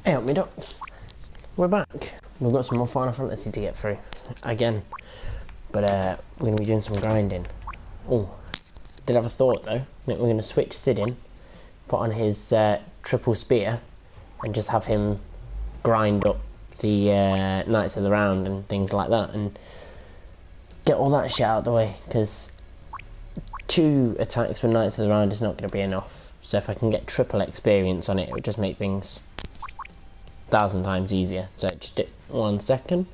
Hey up me ducks, we're back. We've got some more Final Fantasy to get through, again. But we're going to be doing some grinding. Oh, did have a thought though, that we're going to switch Sid in, put on his triple spear, and just have him grind up the Knights of the Round and things like that, and get all that shit out of the way, because 2 attacks with Knights of the Round is not going to be enough. So if I can get triple experience on it, it would just make things 1,000 times easier. So just 1 second.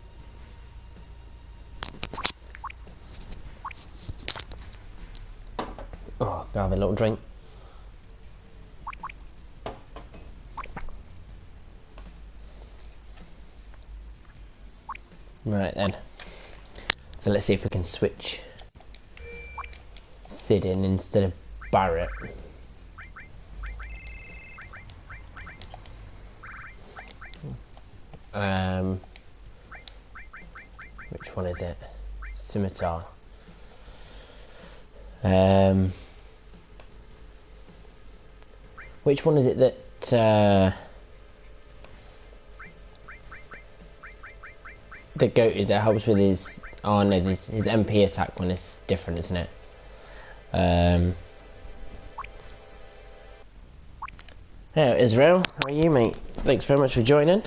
Oh, have a little drink. Right then. So let's see if we can switch Sid in instead of Barrett. Which one is it? Scimitar. Which one is it that the goat that helps with his? Oh no, his MP attack one is different, isn't it? Hey Israel, how are you, mate? Thanks very much for joining.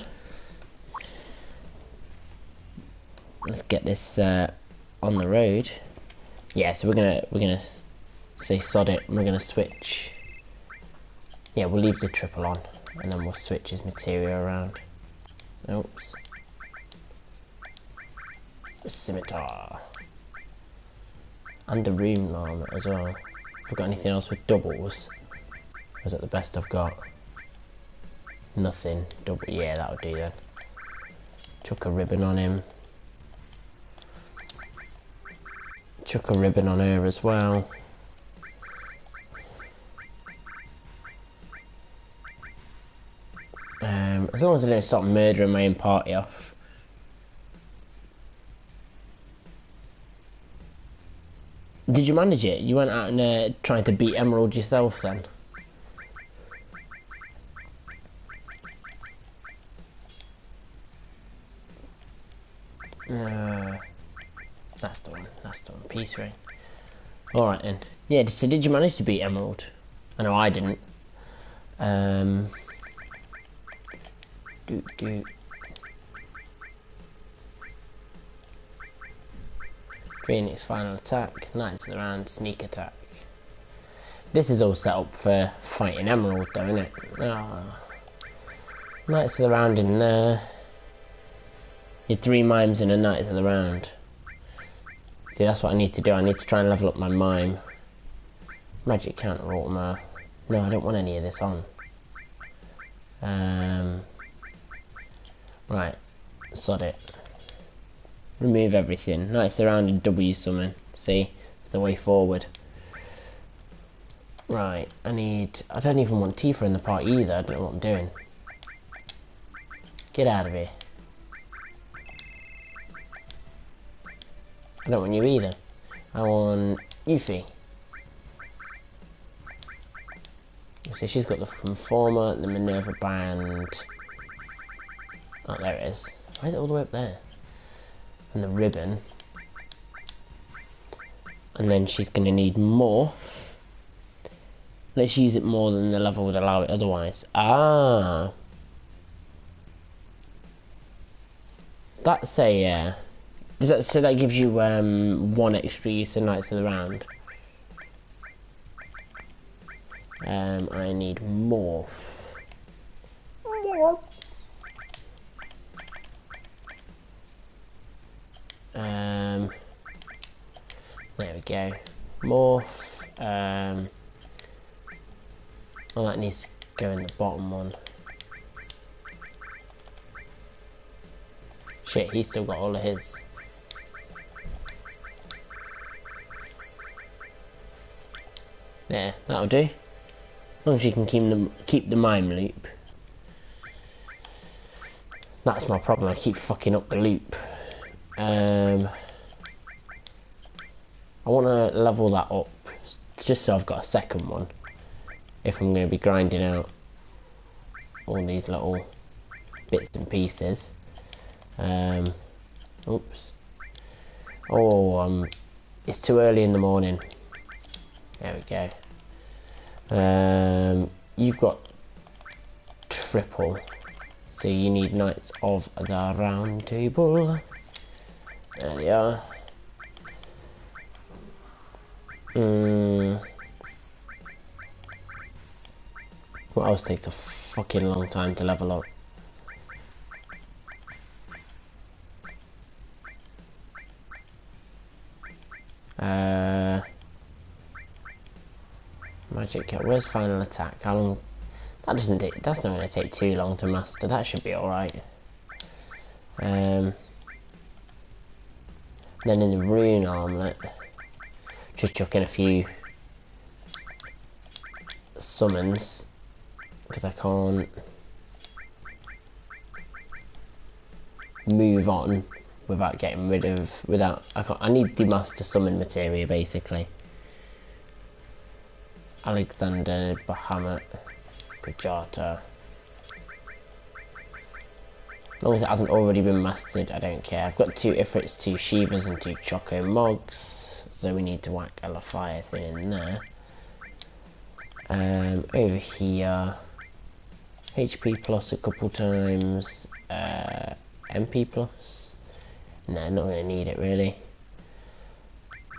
Let's get this on the road. Yeah, so we're gonna say sod it, and we're gonna switch. Yeah, we'll leave the triple on, and then we'll switch his material around. Oops. The scimitar. And the rune armor as well. Have I got anything else with doubles? Or is that the best I've got? Nothing. Double. Yeah, that'll do then. Chuck a ribbon on him. Chuck a ribbon on her as well. As long as I don't start murdering my own party off. Did you manage it? You went out and tried to beat Emerald yourself then? That's the one. That's the one. Peace ring. Alright then. Yeah, so did you manage to beat Emerald? I know I didn't. Phoenix final attack, Knights of the Round, sneak attack. This is all set up for fighting Emerald though, isn't it? Oh. Knights of the Round in there. Your 3 mimes and a Knights of the Round. See, that's what I need to do. I need to try and level up my mime. Magic counter ultima. No, I don't want any of this on. Right, sod it. Remove everything. Knights around and W summon. See, it's the way forward. Right, I don't even want Tifa in the party either. I don't know what I'm doing. Get out of here. I don't want you either. I want Yuffie. So she's got the Conformer, the Minerva Band. Oh, there it is. Why is it all the way up there? And the ribbon. And then she's going to need more. Let's use it more than the level would allow it otherwise. Ah! That's a... so that gives you 1 extra use of Knights of the Round. I need morph. There we go. Morph. Well, that needs to go in the bottom one. Shit, he's still got all of his. There, that'll do. As long as you can keep the mime loop. That's my problem, I keep fucking up the loop. I want to level that up, just so I've got a second one. If I'm going to be grinding out all these little bits and pieces. Oops. Oh, it's too early in the morning. There we go. You've got triple, so you need Knights of the Round Table. There they are. What else takes a fucking long time to level up? Magic Cat. Where's Final Attack? How long? That doesn't take. That's not going to take too long to master. That should be all right. Then in the Rune Armlet, just chuck in a few summons because I can't move on without getting rid of. I need the master summon materia basically. Alexander, Bahamut, Kajata. As long as it hasn't already been mastered, I don't care. I've got 2 Ifrits, 2 Shivas and 2 Choco Mogs, so we need to whack a Leviathan in there. Over here, HP plus a couple times, MP plus. No, not going to need it really.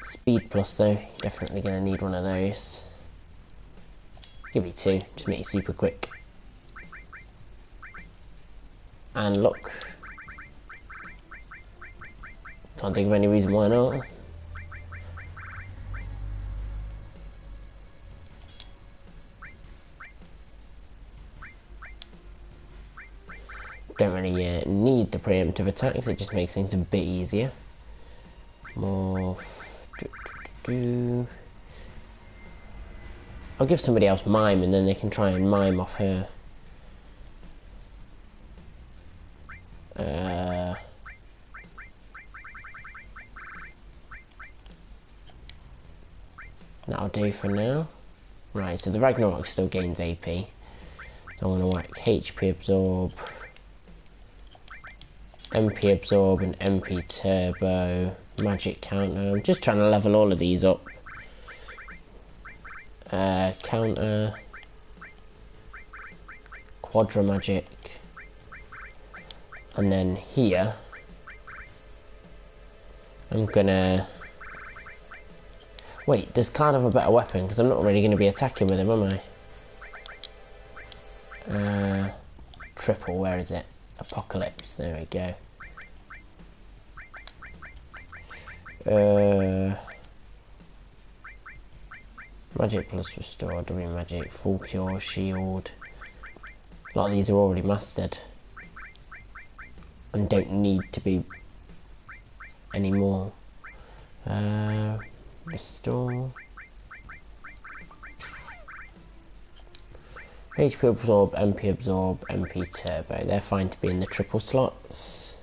Speed plus though, definitely going to need one of those. Give me 2, just make it super quick. And look. Can't think of any reason why not. Don't really need the preemptive attacks, it just makes things a bit easier. Morph. I'll give somebody else Mime and then they can try and mime off her. That'll do for now. Right, so the Ragnarok still gains AP. So I'm going to whack HP Absorb, MP Absorb and MP Turbo, Magic Counter. I'm just trying to level all of these up. Counter, Quadra Magic, and then here I'm gonna wait. Does Cloud have a better weapon? Because I'm not really going to be attacking with him, am I? Triple. Where is it? Apocalypse. There we go. Magic plus restore, W magic, full cure, shield. A lot of these are already mastered and don't need to be anymore. Restore. HP absorb, MP absorb, MP turbo. They're fine to be in the triple slots.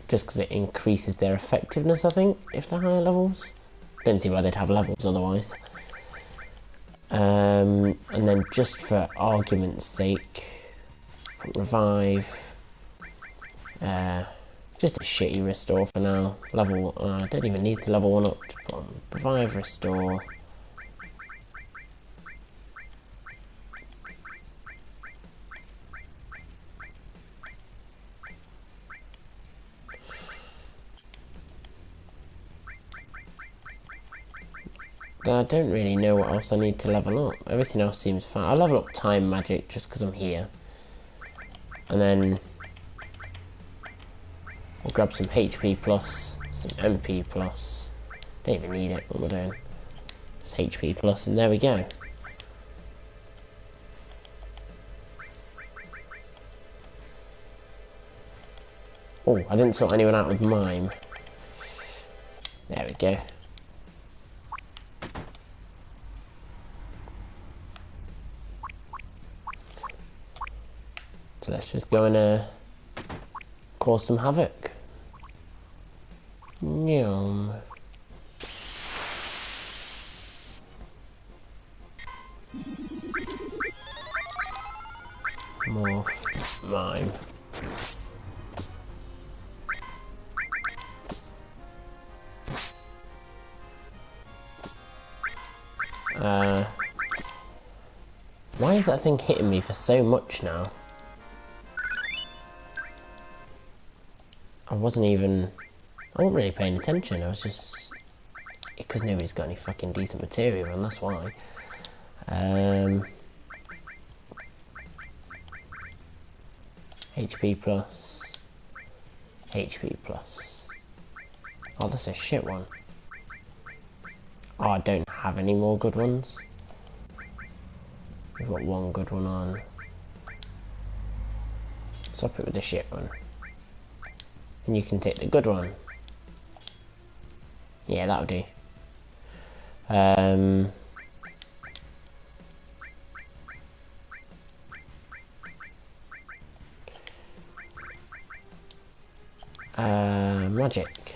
Just because it increases their effectiveness, I think, if they're higher levels. Don't see why they'd have levels otherwise. And then just for argument's sake, put revive. Just a shitty restore for now. Level, I don't even need to level 1 up. Just put on revive, restore. I don't really know what else I need to level up. Everything else seems fine. I'll level up time magic just because I'm here. And then we'll grab some HP plus, some MP plus. Don't even need it, what we're doing. It's HP plus, and there we go. Oh, I didn't sort anyone out with Mime. There we go. So let's just go and cause some havoc. Yum. Morph. mine. Why is that thing hitting me for so much now? I wasn't really paying attention. I was just... Because nobody's got any fucking decent material, and that's why. HP plus. HP plus. Oh, that's a shit one. Oh, I don't have any more good ones. We've got one good one on. Swap it with the shit one. And you can take the good one. Yeah, that'll do. Magic.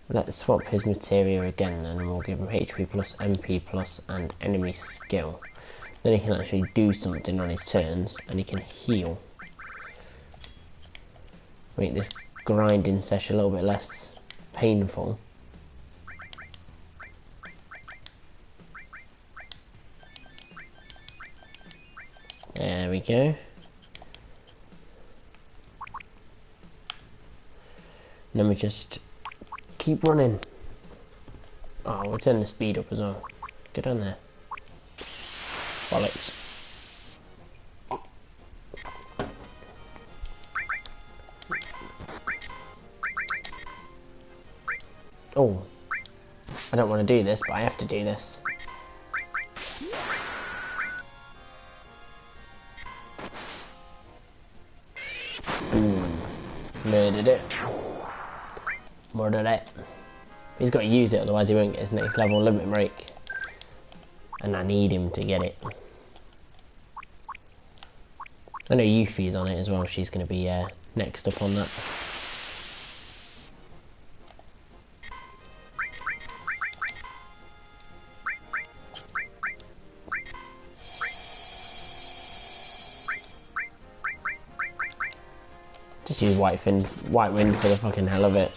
Let's swap his material again then, and we'll give him HP plus, MP plus, and enemy skill. Then he can actually do something on his turns, and he can heal. Make this grinding session a little bit less painful. There we go. Then we just keep running. Oh, we'll turn the speed up as well. Get on there. Bollocks. Oh, I don't want to do this, but I have to do this. Murdered it. Murdered it. He's got to use it, otherwise he won't get his next level limit break. And I need him to get it. I know Yuffie's on it as well, she's going to be next up on that. Just use White Wind for the fucking hell of it.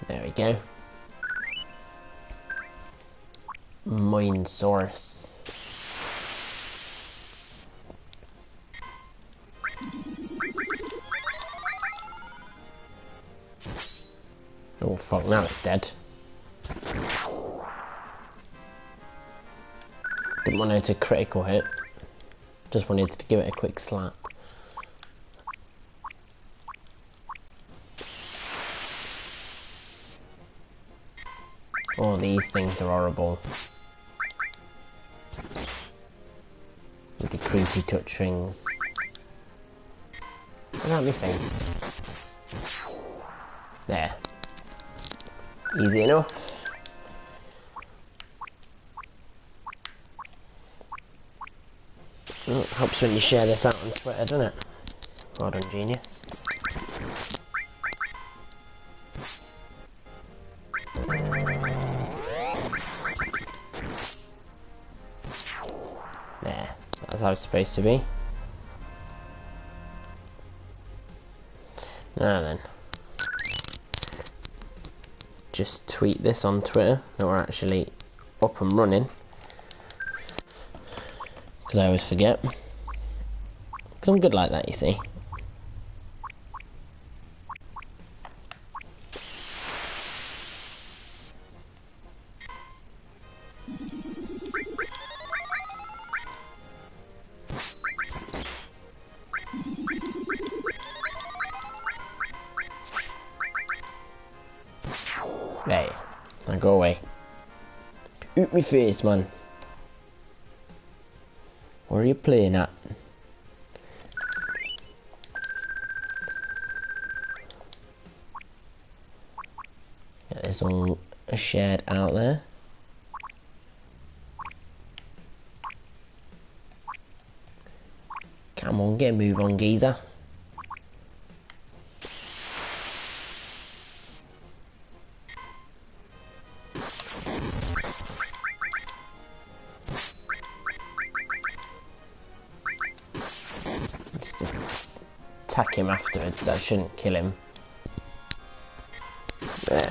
There we go. Mind source. Oh fuck, now it's dead. Didn't want it to critical hit. Just wanted to give it a quick slap. Oh, these things are horrible. With the creepy touch things. Get out of my face. There. Easy enough. Oh, helps when you share this out on Twitter, doesn't it? Well done, genius. There, that's how it's supposed to be. Now then, just tweet this on Twitter that we're actually up and running. Because I always forget. Because I'm good like that, you see. Hey, now go away. Oot me face, man. What are you playing at? Get this all shared out there. Come on, get a move on, geezer. Attack him afterwards, that shouldn't kill him. There.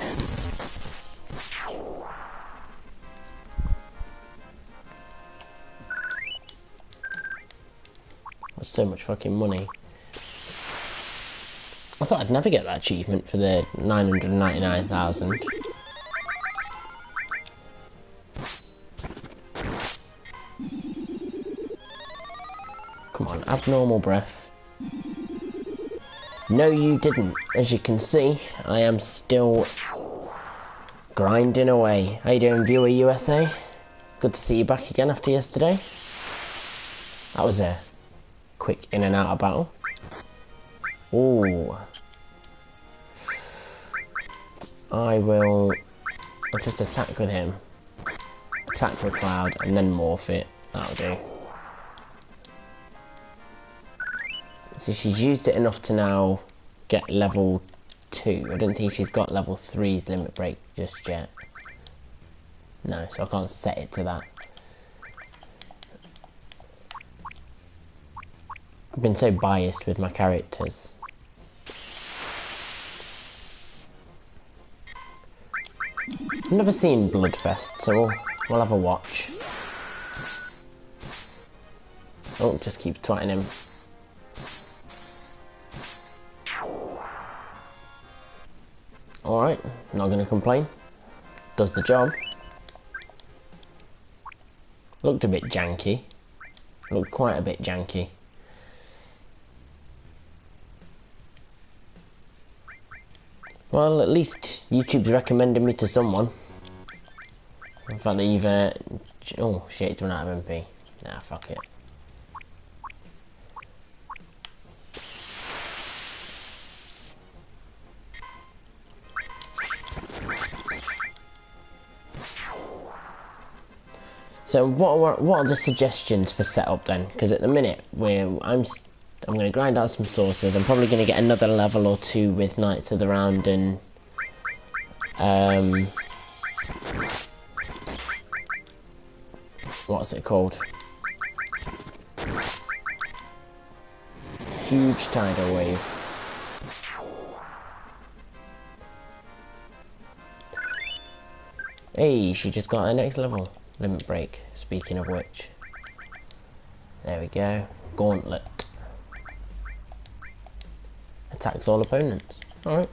That's so much fucking money. I thought I'd never get that achievement for the 999,000. Come on, abnormal breath. No, you didn't. As you can see, I am still grinding away. How you doing, viewer USA? Good to see you back again after yesterday. That was a quick in and out of battle. Ooh. I'll just attack with him. Attack for a cloud and then morph it. That'll do. So she's used it enough to now get level 2. I don't think she's got level 3's limit break just yet. No, so I can't set it to that. I've been so biased with my characters. I've never seen Bloodfest, so we'll have a watch. Oh, just keep twatting him. Alright, not gonna complain. Does the job. Looked a bit janky. Looked quite a bit janky. Well, at least YouTube's recommended me to someone. In fact, they've oh shit, it's run out of MP. Nah, fuck it. So what are the suggestions for setup then? Because at the minute I'm going to grind out some sources. I'm probably going to get another level or 2 with Knights of the Round and what's it called? Huge tidal wave. Hey, she just got her next level. Limit break, speaking of which. There we go. Gauntlet. Attacks all opponents. Alright.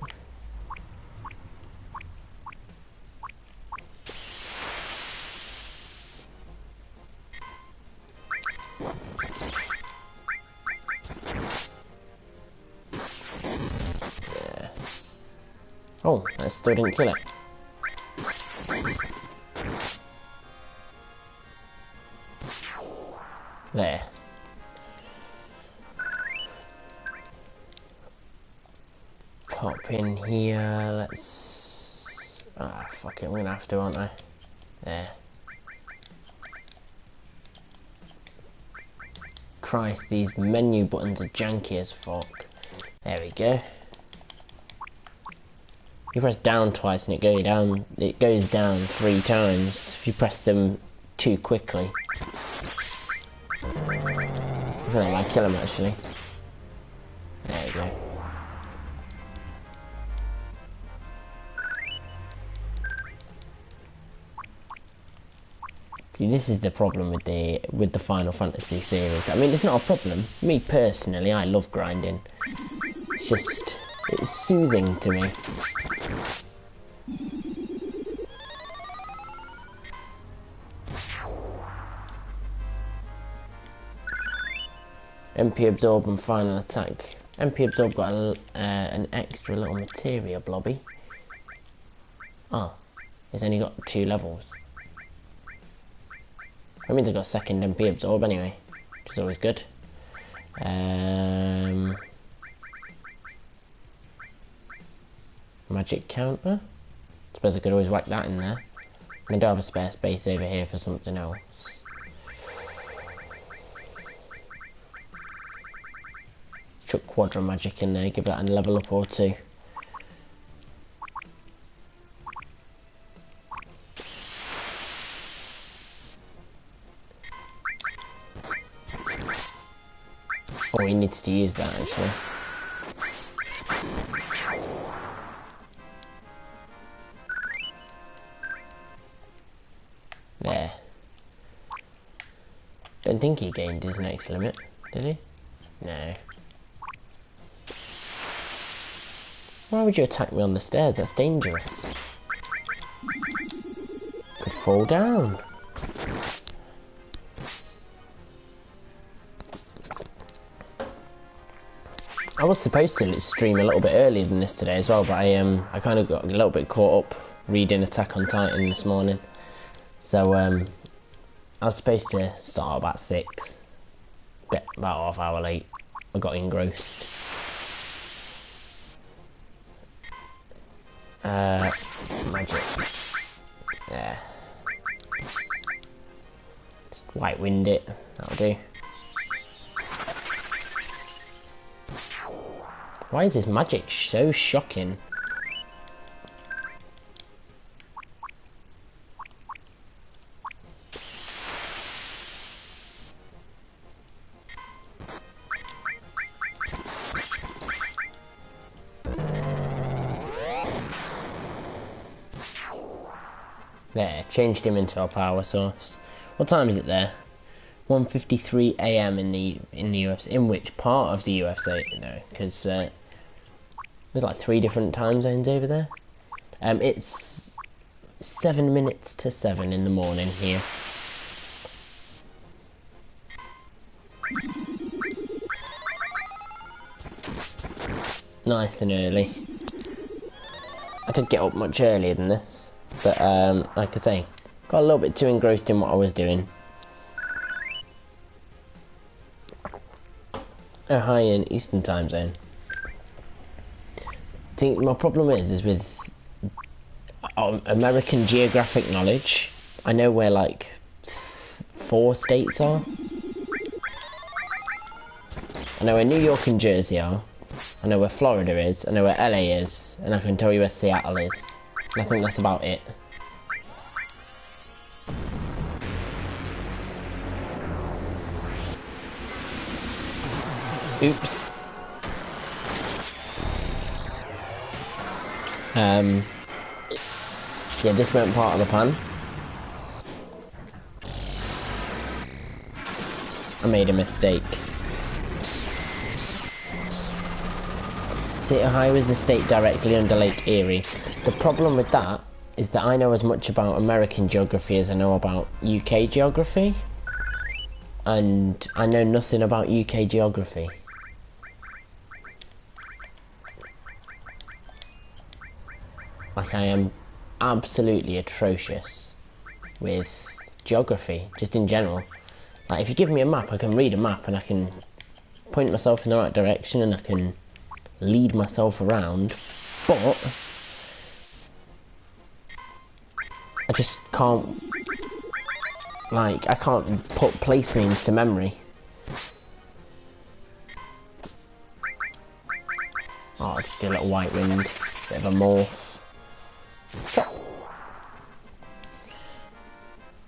Yeah. Oh, that still didn't kill it. There. Pop in here, let's... Ah, fuck it, I'm gonna have to, aren't I? There. Christ, these menu buttons are janky as fuck. There we go. You press down twice and it goes down 3 times if you press them too quickly. I think I might kill him actually. There we go. See, this is the problem with the Final Fantasy series. I mean, it's not a problem. Me personally, I love grinding. It's just, it's soothing to me. MP absorb and final attack. MP absorb got an extra little materia blobby. Oh, it's only got 2 levels. That means I got second MP absorb anyway, which is always good. Magic counter. Suppose I could always whack that in there. I do have a spare space over here for something else. chuck Quadra Magic in there, give that a level up or two. Oh, he needs to use that actually. There. Don't think he gained his next limit, did he? No. Why would you attack me on the stairs? That's dangerous. Could fall down. I was supposed to stream a little bit earlier than this today as well, but I kind of got a little bit caught up reading Attack on Titan this morning. So I was supposed to start about 6, but about half hour late. I got engrossed. Magic. Yeah. Just white wind it. That'll do. Why is this magic so shocking? There, changed him into a power source. What time is it there? 1:53 AM in the UFC. In which part of the USA? No, because there's like 3 different time zones over there. It's 7 minutes to 7 in the morning here. Nice and early. I did get up much earlier than this, but like I say, got a little bit too engrossed in what I was doing. Oh, hi in Eastern time zone. I think my problem is with American geographic knowledge. I know where like 4 states are. I know where New York and Jersey are. I know where Florida is. I know where LA is, and I can tell you where Seattle is. And I think that's about it. Oops. Yeah, this weren't part of the plan. I made a mistake. See, Ohio is the state directly under Lake Erie. The problem with that is that I know as much about American geography as I know about UK geography. And I know nothing about UK geography. Like, I am absolutely atrocious with geography, just in general. Like, if you give me a map, I can read a map and I can point myself in the right direction and I can lead myself around, but I just can't, like, I can't put place names to memory. Oh, just do a little white wind, bit of a morph.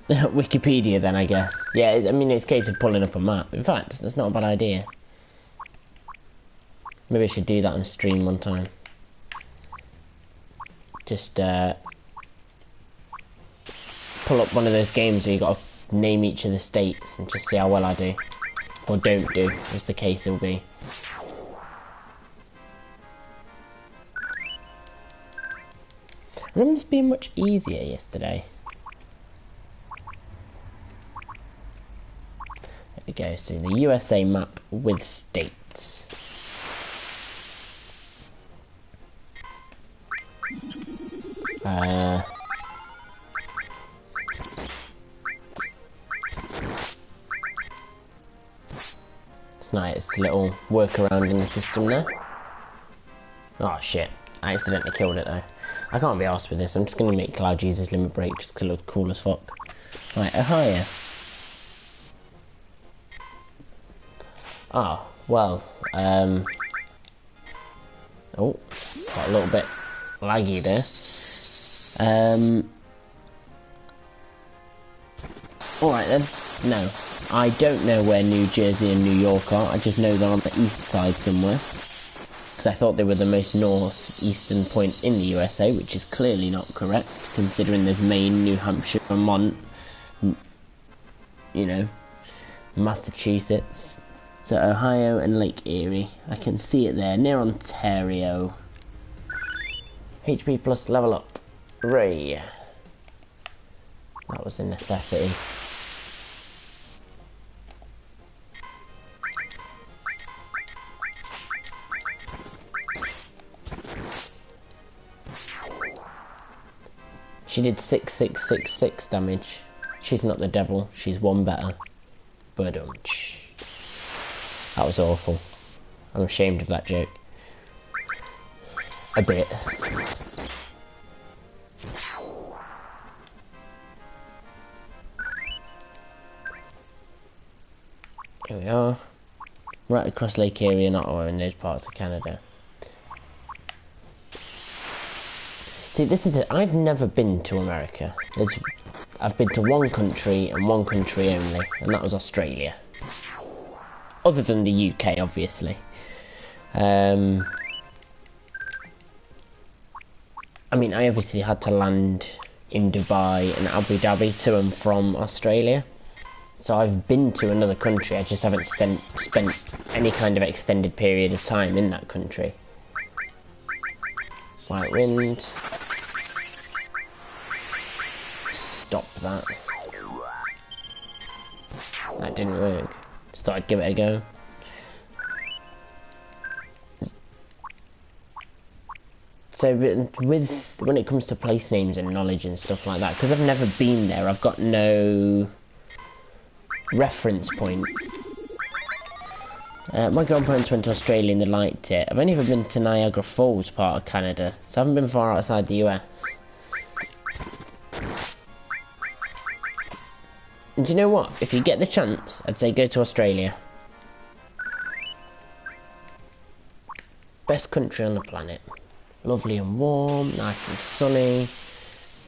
Wikipedia then, I guess. Yeah, I mean, it's a case of pulling up a map. In fact, that's not a bad idea. Maybe I should do that on stream one time. Just pull up one of those games where you got to name each of the states and just see how well I do. Or don't do, as the case will be. I remember this being much easier yesterday. There we go, so the USA map with states. It's nice, a little workaround in the system there. Oh shit, I accidentally killed it though. I can't be arsed with this, I'm just going to make Cloud use his limit break just because it looks cool as fuck. Right, Ohio. Oh, Well, oh, got a little bit laggy there. Alright then. No, I don't know where New Jersey and New York are. I just know they're on the east side somewhere. Because I thought they were the most northeastern point in the USA, which is clearly not correct, considering there's Maine, New Hampshire, Vermont, you know, Massachusetts. So Ohio and Lake Erie. I can see it there, near Ontario. HP plus level up. Hooray. That was a necessity. She did 6666 damage. She's not the devil, she's one better. But that was awful. I'm ashamed of that joke. A bit. Here we are. Right across Lake Erie and Ottawa in those parts of Canada. See, this is it. I've never been to America. I've been to one country and one country only, and that was Australia. Other than the UK, obviously. I mean, I obviously had to land in Dubai and Abu Dhabi to and from Australia. So I've been to another country, I just haven't spent any kind of extended period of time in that country. White wind. Stop that. That didn't work. Just thought I'd give it a go. So when it comes to place names and knowledge and stuff like that, because I've never been there, I've got no reference point. My grandparents went to Australia and they liked it. I've only ever been to Niagara Falls, part of Canada, so I haven't been far outside the US. And do you know what? If you get the chance, I'd say go to Australia. Best country on the planet. Lovely and warm, nice and sunny,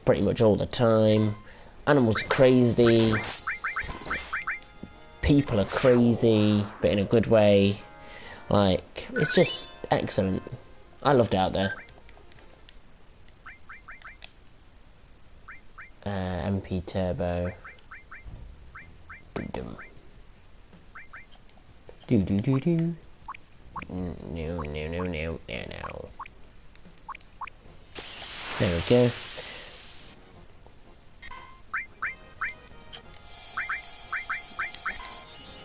pretty much all the time. Animals are crazy. People are crazy, but in a good way. Like, it's just excellent. I loved it out there. MP Turbo. Do. No. There we go.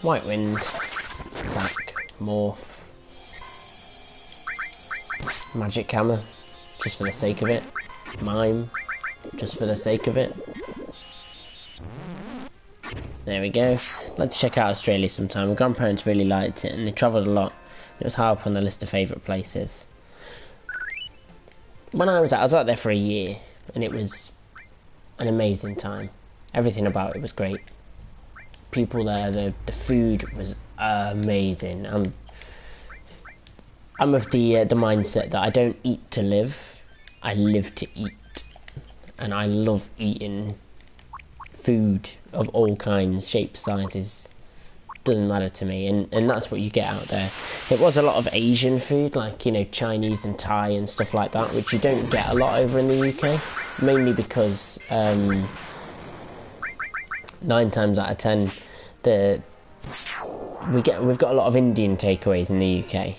White wind. Attack. Morph. Magic hammer. Just for the sake of it. Mime. Just for the sake of it. There we go. I'd like to check out Australia sometime. My grandparents really liked it and they travelled a lot. It was high up on the list of favourite places. When I was out there for a year and it was an amazing time. Everything about it was great. People there, the food was amazing. I'm of the mindset that I don't eat to live, I live to eat. And I love eating food of all kinds, shapes, sizes, doesn't matter to me, and that's what you get out there. It was a lot of Asian food, like, you know, Chinese and Thai and stuff like that, which you don't get a lot over in the UK, mainly because 9 times out of 10 we've got a lot of Indian takeaways in the UK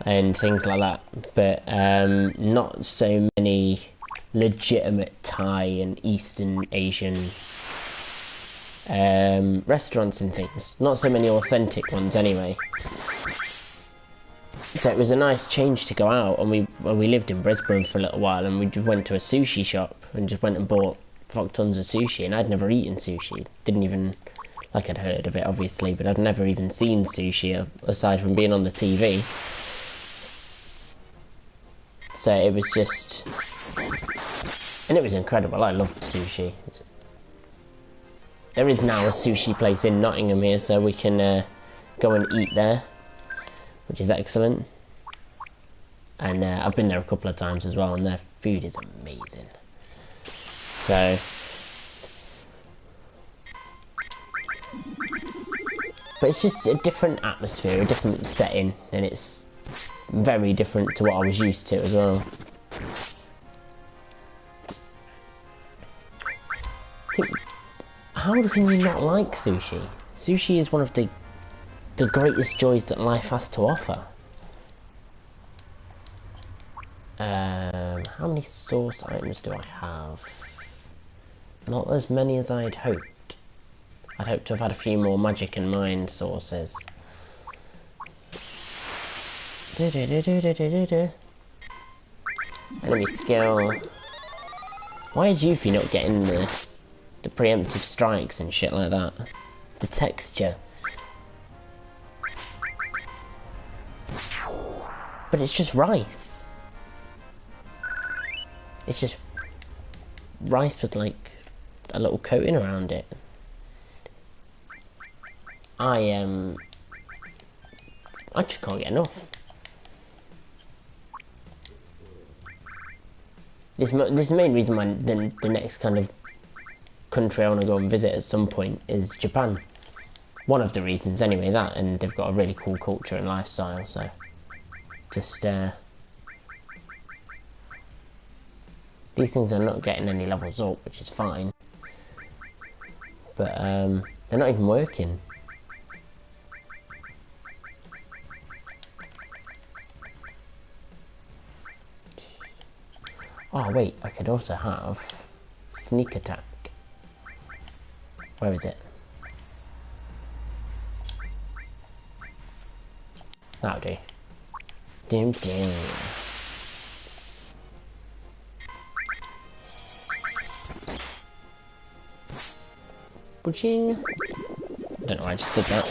and things like that, but not so many legitimate Thai and Eastern Asian restaurants and things. Not so many authentic ones anyway. So it was a nice change to go out, and we lived in Brisbane for a little while, and we just went to a sushi shop and just went and bought fuck tons of sushi, and I'd never eaten sushi. Didn't even, like, I'd heard of it obviously, but I'd never even seen sushi aside from being on the TV. So it was just, and it was incredible. I loved sushi. There is now a sushi place in Nottingham here, so we can go and eat there. which is excellent. And I've been there a couple of times as well, and their food is amazing. So, but it's just a different atmosphere, a different setting, and it's very different to what I was used to as well. How can you not like sushi? Sushi is one of the greatest joys that life has to offer. How many sauce items do I have? Not as many as I'd hoped. I'd hoped to have had a few more magic and mind sauces. Enemy skill. Why is Yuffie not getting the preemptive strikes and shit like that? The texture. But it's just rice. It's just rice with like a little coating around it. I just can't get enough. This is the main reason why the next kind of country I want to go and visit at some point is Japan. One of the reasons anyway, that, and they've got a really cool culture and lifestyle, so just these things are not getting any levels up, which is fine, but they're not even working. Oh wait, I could also have sneak attack. Where is it? That'll do. Dim dim. Pushing. I don't know why I just did that.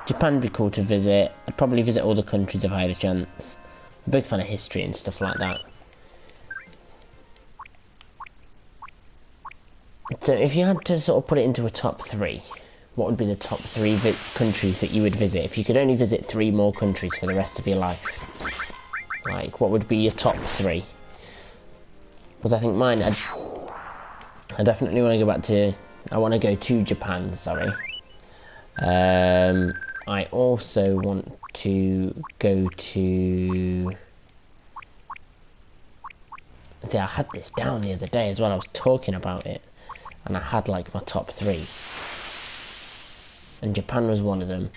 Japan would be cool to visit. I'd probably visit all the countries if I had a chance. I'm a big fan of history and stuff like that. So if you had to sort of put it into a top 3, what would be the top 3 countries that you would visit? If you could only visit 3 more countries for the rest of your life, like, what would be your top 3? Because I think mine, I definitely want to go back to, I want to go to Japan, sorry. I also want to go to... See, I had this down the other day as well, I was talking about it. And I had like my top 3. And Japan was one of them.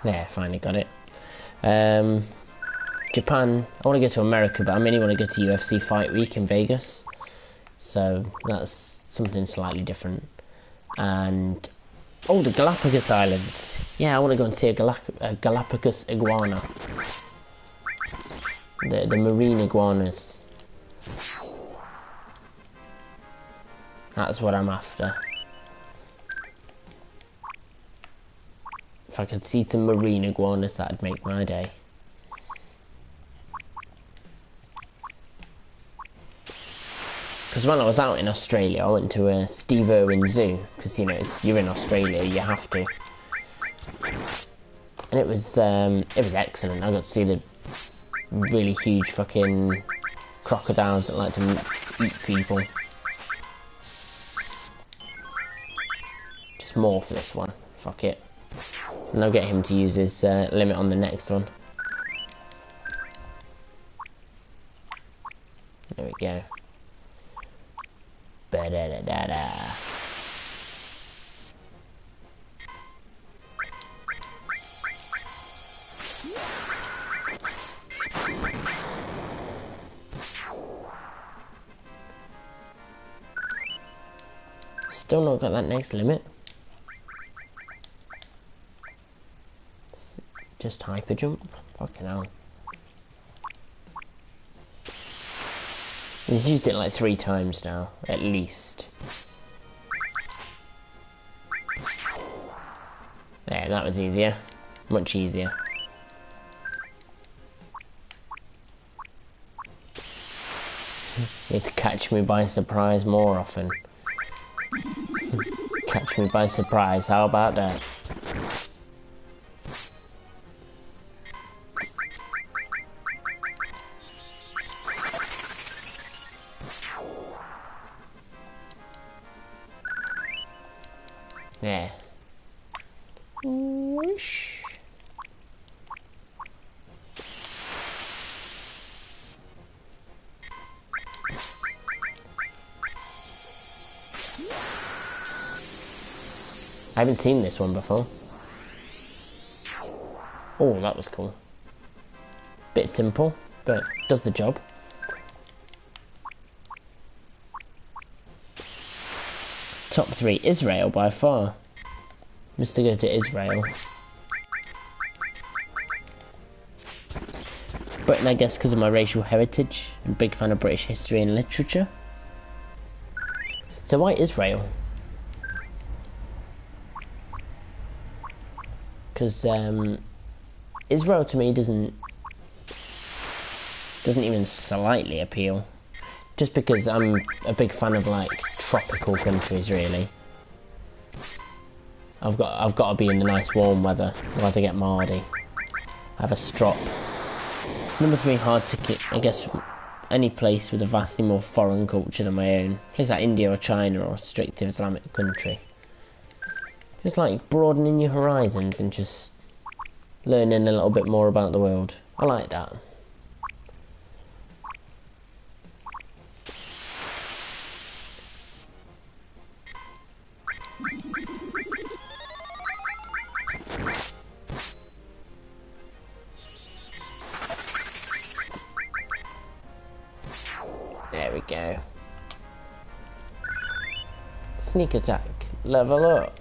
There, finally got it. Japan, I want to go to America, but I mainly want to go to UFC Fight Week in Vegas. So that's something slightly different. And oh, the Galapagos Islands. Yeah, I want to go and see a Galapagos iguana. The marine iguanas. That's what I'm after. If I could see some marine iguanas, that'd make my day. Because when I was out in Australia, I went to a Steve Irwin Zoo, because, you know, you're in Australia, you have to. And it was excellent. I got to see the really huge fucking crocodiles that like to eat people. Just more for this one. Fuck it. And I'll get him to use his limit on the next one. There we go. Ba-da-da-da-da. Still not got that next limit. Just hyper jump. Fucking hell. He's used it like 3 times now, at least. There, that was easier. Much easier. Need to catch me by surprise more often. Catch me by surprise, how about that? Yeah. Whoosh. I haven't seen this one before. Oh, that was cool. Bit simple, but does the job. Top 3, Israel by far. Must go to Israel. Britain, I guess, because of my racial heritage. I'm a big fan of British history and literature. So why Israel? Because Israel to me doesn't even slightly appeal. Just because I'm a big fan of like tropical countries, really. I've got to be in the nice warm weather, otherwise I get mardy. I have a strop. Number 3, hard ticket. I guess any place with a vastly more foreign culture than my own. Place like India or China or a strict Islamic country. Just like broadening your horizons and just learning a little bit more about the world. I like that. There we go. Sneak attack. Level up.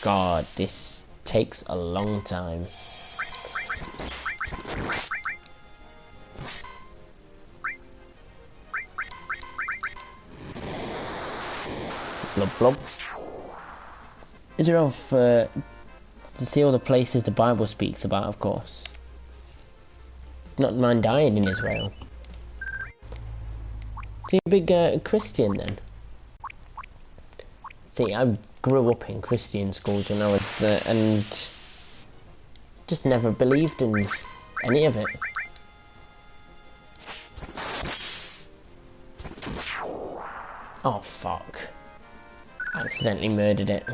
God, this takes a long time. Blub blub. Israel for to see all the places the Bible speaks about, of course. Not mind dying in Israel. So you're a big Christian then? See, I grew up in Christian schools when I was, and just never believed in any of it. Oh fuck. I accidentally murdered it.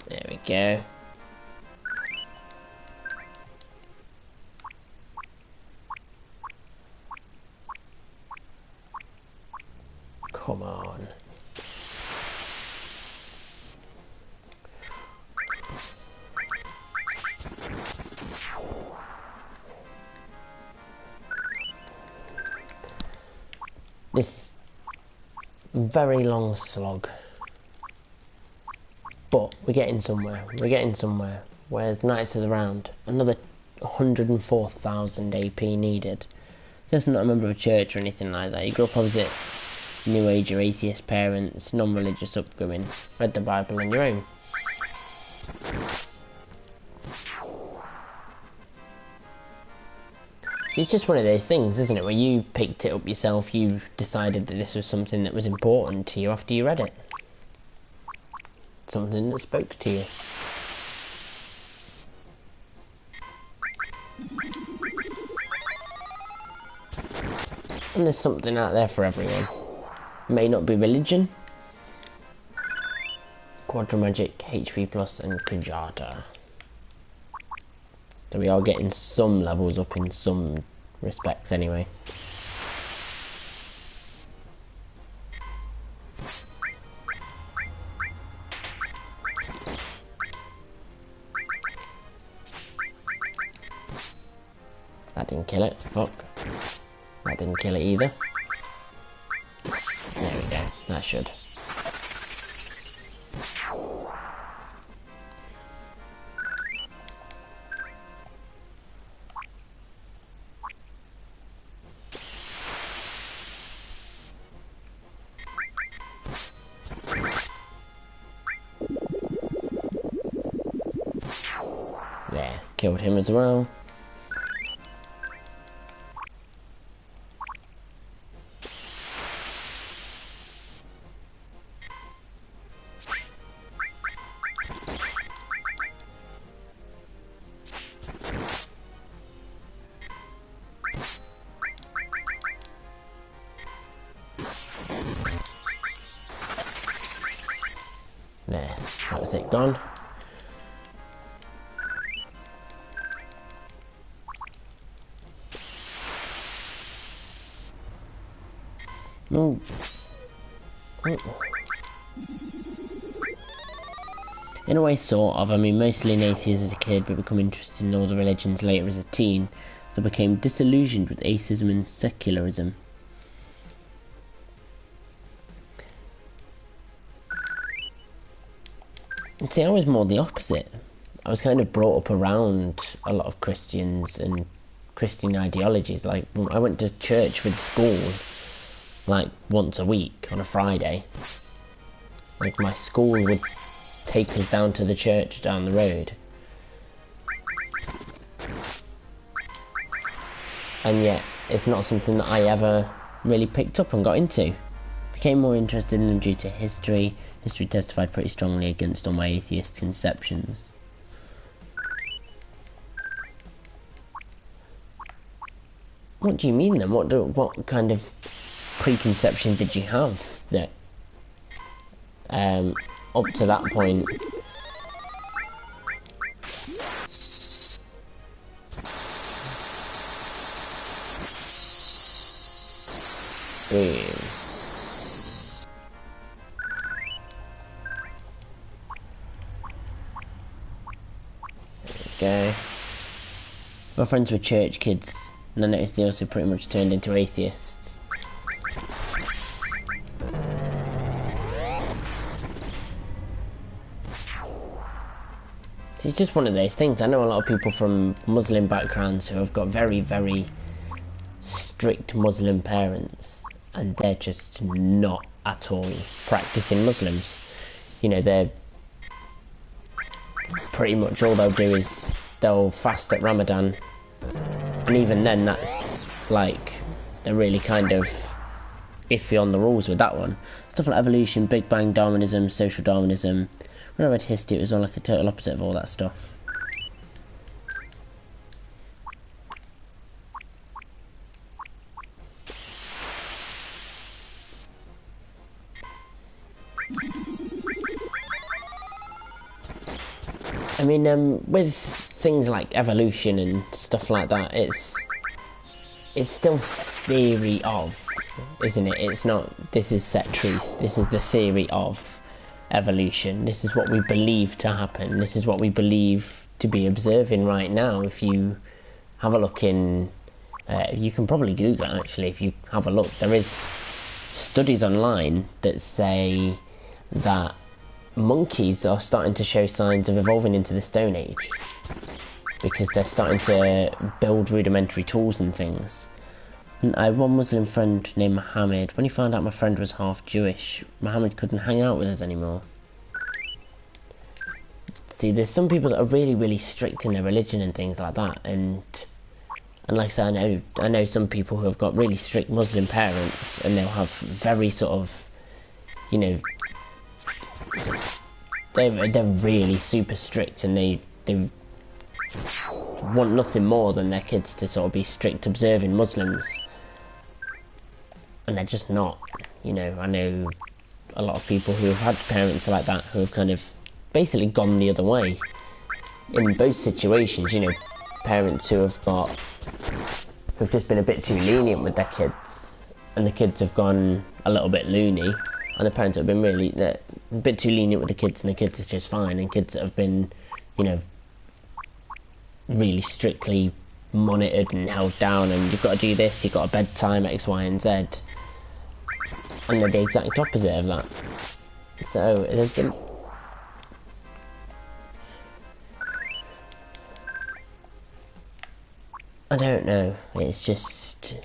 There we go. Come on. This very long slog. But we're getting somewhere. We're getting somewhere. Where's Knights of the Round? Another 104,000 AP needed. Just not a member of a church or anything like that. You grew up opposite New Age or atheist parents, non-religious upbringing. Read the Bible on your own. See, it's just one of those things, isn't it? Where you picked it up yourself, you decided that this was something that was important to you after you read it. Something that spoke to you. And there's something out there for everyone. May not be religion. Quadramagic, HP Plus and Kajata. So we are getting some levels up in some respects anyway. That didn't kill it, fuck. That didn't kill it either. There we go, that should. Killed him as well. There, that was it, gone. No. Oh. In a way, sort of. I mean, mostly an atheist as a kid, but become interested in all the religions later as a teen, so I became disillusioned with atheism and secularism. See, I was more the opposite. I was kind of brought up around a lot of Christians and Christian ideologies. Like, I went to church with school, like, once a week on a Friday. Like, my school would take us down to the church down the road. And yet, it's not something that I ever really picked up and got into. Became more interested in them due to history. History testified pretty strongly against all my atheist conceptions. What do you mean then? What kind of preconception did you have that up to that point? Go. My friends were church kids, and I noticed they also pretty much turned into atheists. It's just one of those things. I know a lot of people from Muslim backgrounds who have got very, very strict Muslim parents, and they're just not at all practicing Muslims. You know, they're pretty much all they'll do is they'll fast at Ramadan, and even then that's like they're really kind of iffy on the rules with that one. Stuff like evolution, Big Bang, Darwinism, social Darwinism. When I read history, it was all like a total opposite of all that stuff. I mean, with things like evolution and stuff like that, it's still theory of, isn't it? It's not, this is set truth. This is the theory of evolution. This is what we believe to happen. This is what we believe to be observing right now. If you have a look in, you can probably Google it actually, if you have a look. There is studies online that say that monkeys are starting to show signs of evolving into the Stone Age because they're starting to build rudimentary tools and things. And I have one Muslim friend named Mohammed. When he found out my friend was half Jewish, Mohammed couldn't hang out with us anymore. See, there's some people that are really, really strict in their religion and things like that, and like I said, I know some people who have got really strict Muslim parents, and they'll have very sort of, you know, they're really super strict, and they want nothing more than their kids to sort of be strict observing Muslims, and they're just not. You know, I know a lot of people who have had parents like that who have kind of basically gone the other way in both situations. You know, parents who've just been a bit too lenient with their kids, and the kids have gone a little bit loony, and the parents have been really a bit too lenient with the kids, and the kids is just fine, and kids that have been, you know, really strictly monitored and held down, and you've got to do this, you've got a bedtime, X, Y, and Z, and they're the exact opposite of that. So there's I don't know, it's just,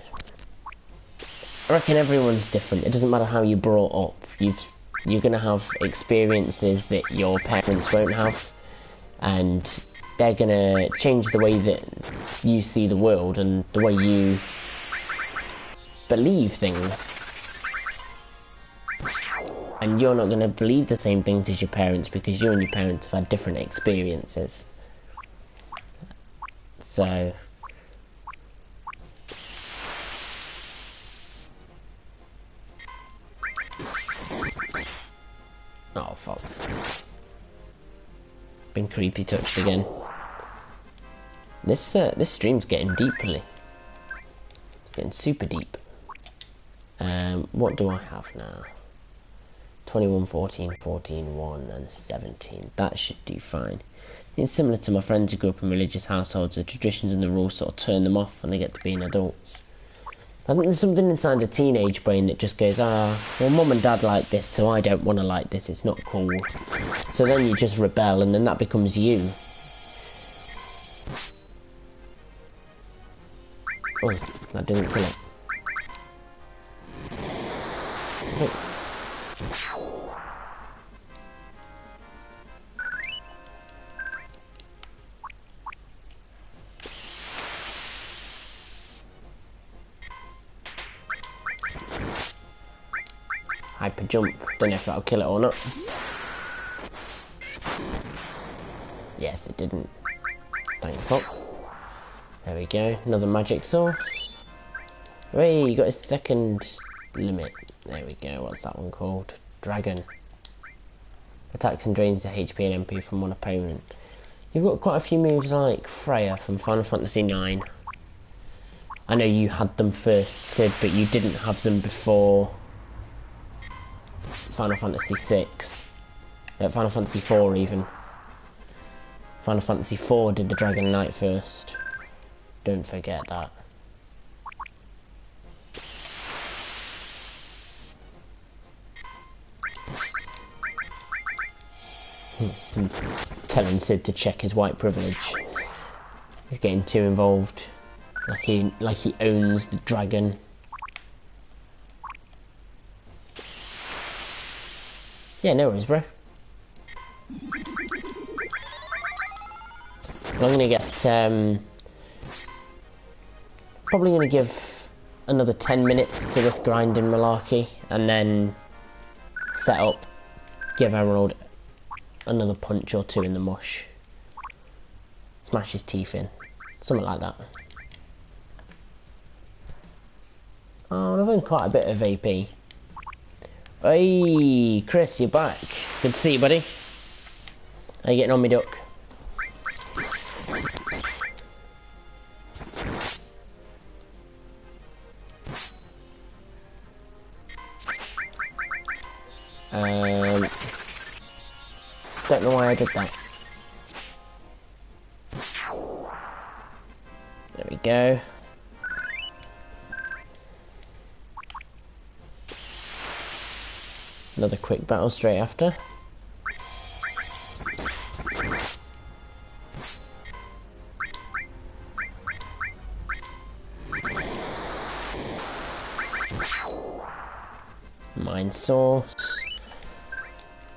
I reckon everyone's different. It doesn't matter how you're brought up, you're going to have experiences that your parents won't have, and they're gonna change the way that you see the world and the way you believe things. And you're not gonna believe the same things as your parents because you and your parents have had different experiences. So... oh, fuck. Been creepy touched again. This stream's getting deeply. It's getting super deep. What do I have now? 21, 14, 14, 1 and 17. That should do fine. It's similar to my friends who grew up in religious households. The traditions and the rules sort of turn them off when they get to being adults. I think there's something inside the teenage brain that just goes, well, mum and dad like this, so I don't want to like this, it's not cool. So then you just rebel, and then that becomes you. Oh, that didn't kill it. Wait. Hyper jump. Don't know if that'll kill it or not. Yes, it didn't. Thank fuck. There we go. Another magic source. Hey, you got a second limit. There we go. What's that one called? Dragon. Attacks and drains the HP and MP from one opponent. You've got quite a few moves like Freya from Final Fantasy IX. I know you had them first, Sid, but you didn't have them before Final Fantasy VI. Final Fantasy IV even. Final Fantasy IV did the Dragon Knight first. Don't forget that. Telling Sid to check his white privilege. He's getting too involved. Like he owns the dragon. Yeah, no worries, bro. I'm gonna get probably gonna give another 10 minutes to this grinding malarkey, and then set up, give Emerald another punch or two in the mush, smash his teeth in, something like that. Oh, I've earned quite a bit of AP. Hey, Chris, you're back. Good to see you, buddy. How you getting on, me duck? Don't know why I did that. There we go. Another quick battle straight after. Mine source.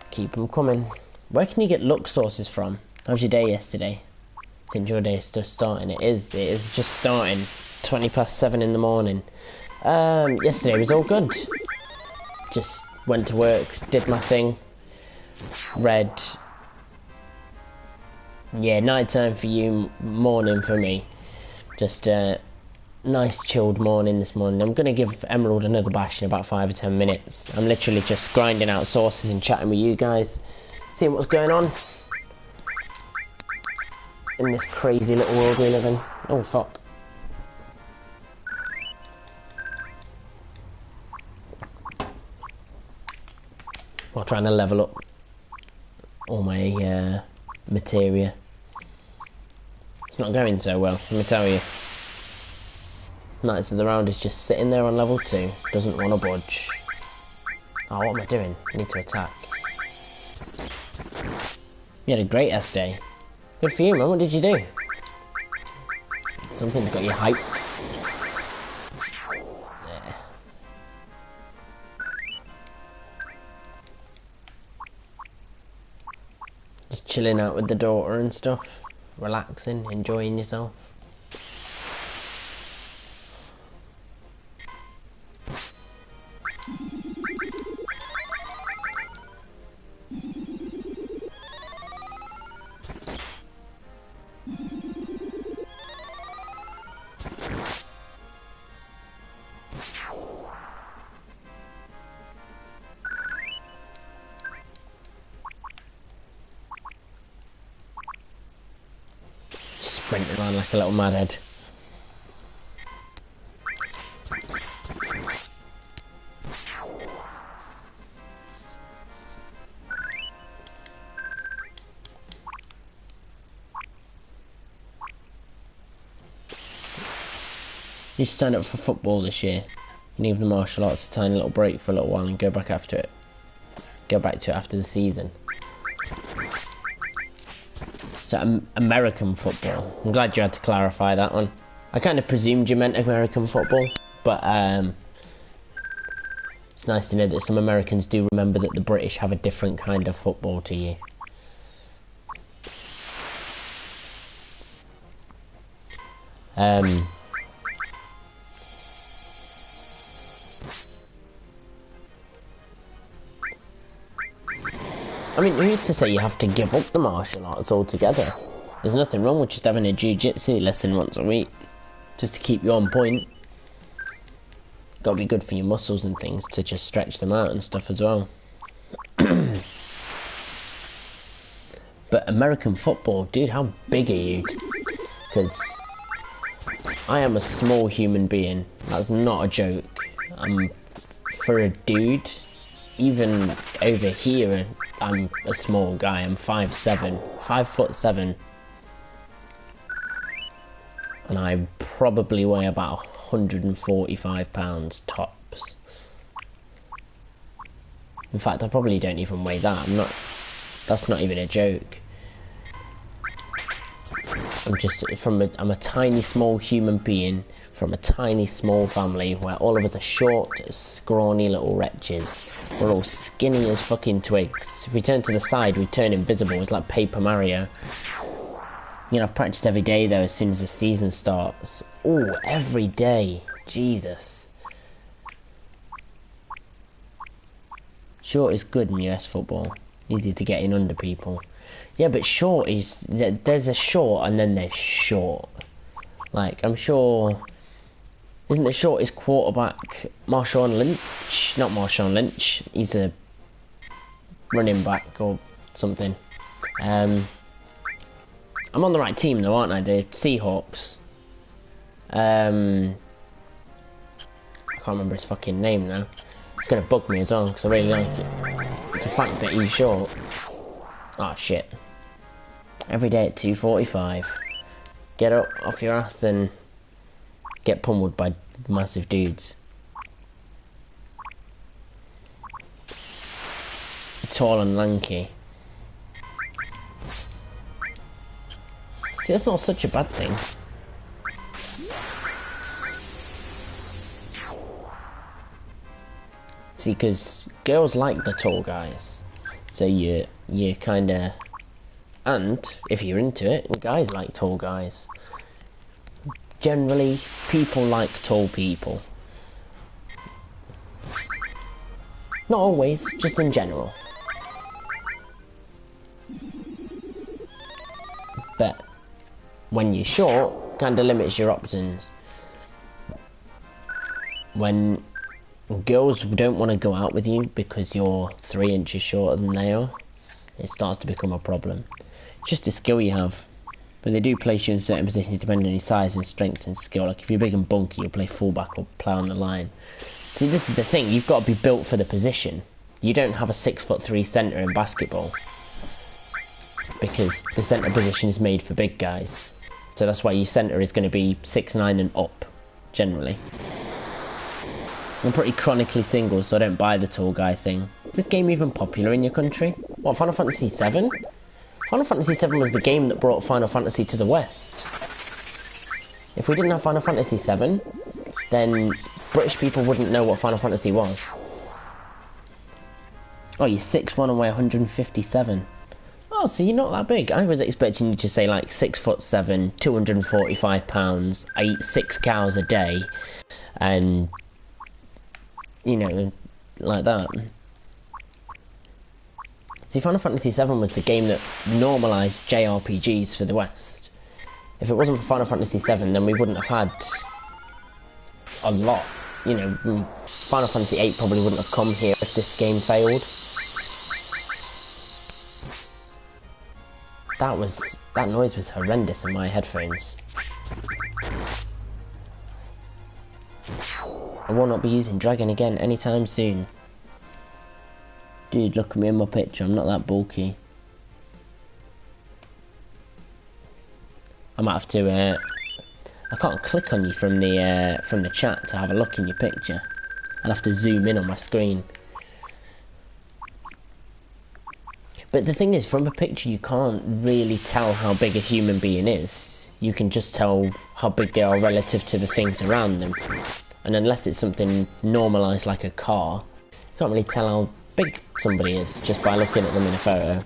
Keep them coming. Where can you get luck sources from? How was your day yesterday? Since your day is just starting. It is just starting. 7:20 in the morning. Yesterday was all good. Just went to work, did my thing, read. Yeah, night time for you, morning for me. Just a nice chilled morning this morning. I'm going to give Emerald another bash in about 5 or 10 minutes. I'm literally just grinding out sources and chatting with you guys, seeing what's going on in this crazy little world we live in. Oh, fuck. While trying to level up all my materia. It's not going so well, let me tell you. Knights of the Round is just sitting there on level 2, doesn't want to budge. Oh, what am I doing? I need to attack. You had a great S day. Good for you, man. What did you do? Something's got you hyped. Yeah. Just chilling out with the daughter and stuff. relaxing, enjoying yourself. Sprinting around like a little madhead. You should sign up for football this year. You need the martial arts a tiny little break for a little while and go back after it. Go back to it after the season. So American football. I'm glad you had to clarify that one. I kind of presumed you meant American football, but it's nice to know that some Americans do remember that the British have a different kind of football to you. I mean, who's to say you have to give up the martial arts altogether? There's nothing wrong with just having a jiu-jitsu lesson once a week, just to keep you on point. Gotta be good for your muscles and things, to just stretch them out and stuff as well. But American football, dude, how big are you? Because I am a small human being, that's not a joke. For a dude, even over here, I'm a small guy. I'm 5'7", 5'7", and I probably weigh about 145 pounds tops. In fact, I probably don't even weigh that. That's not even a joke. I'm a tiny small human being from a tiny small family where all of us are short, scrawny little wretches. We're all skinny as fucking twigs. If we turn to the side, we turn invisible. It's like Paper Mario. You know, I've practiced every day though as soon as the season starts. Oh, every day. Jesus. Short is good in US football. Easy to get in under people. Yeah, but short is... There's a short and then there's short. Like, I'm sure... Isn't the shortest quarterback Marshawn Lynch? Not Marshawn Lynch. He's a running back or something. I'm on the right team though, aren't I? The Seahawks. I can't remember his fucking name now. It's gonna bug me as well because I really like it. It's the fact that he's short. Oh shit. Every day at 2:45. Get up off your ass and get pummeled by massive dudes. Tall and lanky. See, that's not such a bad thing. See, because girls like the tall guys. So you kinda... And, if you're into it, guys like tall guys. Generally, people like tall people. Not always, just in general. But when you're short, kinda limits your options. When girls don't want to go out with you because you're 3 inches shorter than they are, it starts to become a problem. It's just a skill you have. But they do place you in certain positions depending on your size and strength and skill. Like if you're big and bulky, you'll play fullback or play on the line. See, this is the thing. You've got to be built for the position. You don't have a 6'3" centre in basketball because the centre position is made for big guys. So that's why your centre is going to be 6'9" and up, generally. I'm pretty chronically single, so I don't buy the tall guy thing. Is this game even popular in your country? What, Final Fantasy VII? Final Fantasy VII was the game that brought Final Fantasy to the West. If we didn't have Final Fantasy VII, then British people wouldn't know what Final Fantasy was. Oh, you're 6'1" and weigh 157. Oh, Oh, so you're not that big. I was expecting you to say like 6'7", 245 pounds. I eat 6 cows a day, and you know, like that. See, Final Fantasy VII was the game that normalised JRPGs for the West. If it wasn't for Final Fantasy VII, then we wouldn't have had a lot. You know, Final Fantasy VIII probably wouldn't have come here if this game failed. That noise was horrendous in my headphones. I will not be using Dragon again anytime soon. Dude, look at me in my picture, I'm not that bulky. I might have to, I can't click on you from the chat to have a look in your picture. I'll have to zoom in on my screen. But the thing is, from a picture you can't really tell how big a human being is. You can just tell how big they are relative to the things around them. And unless it's something normalised like a car, you can't really tell how big somebody is just by looking at them in a photo.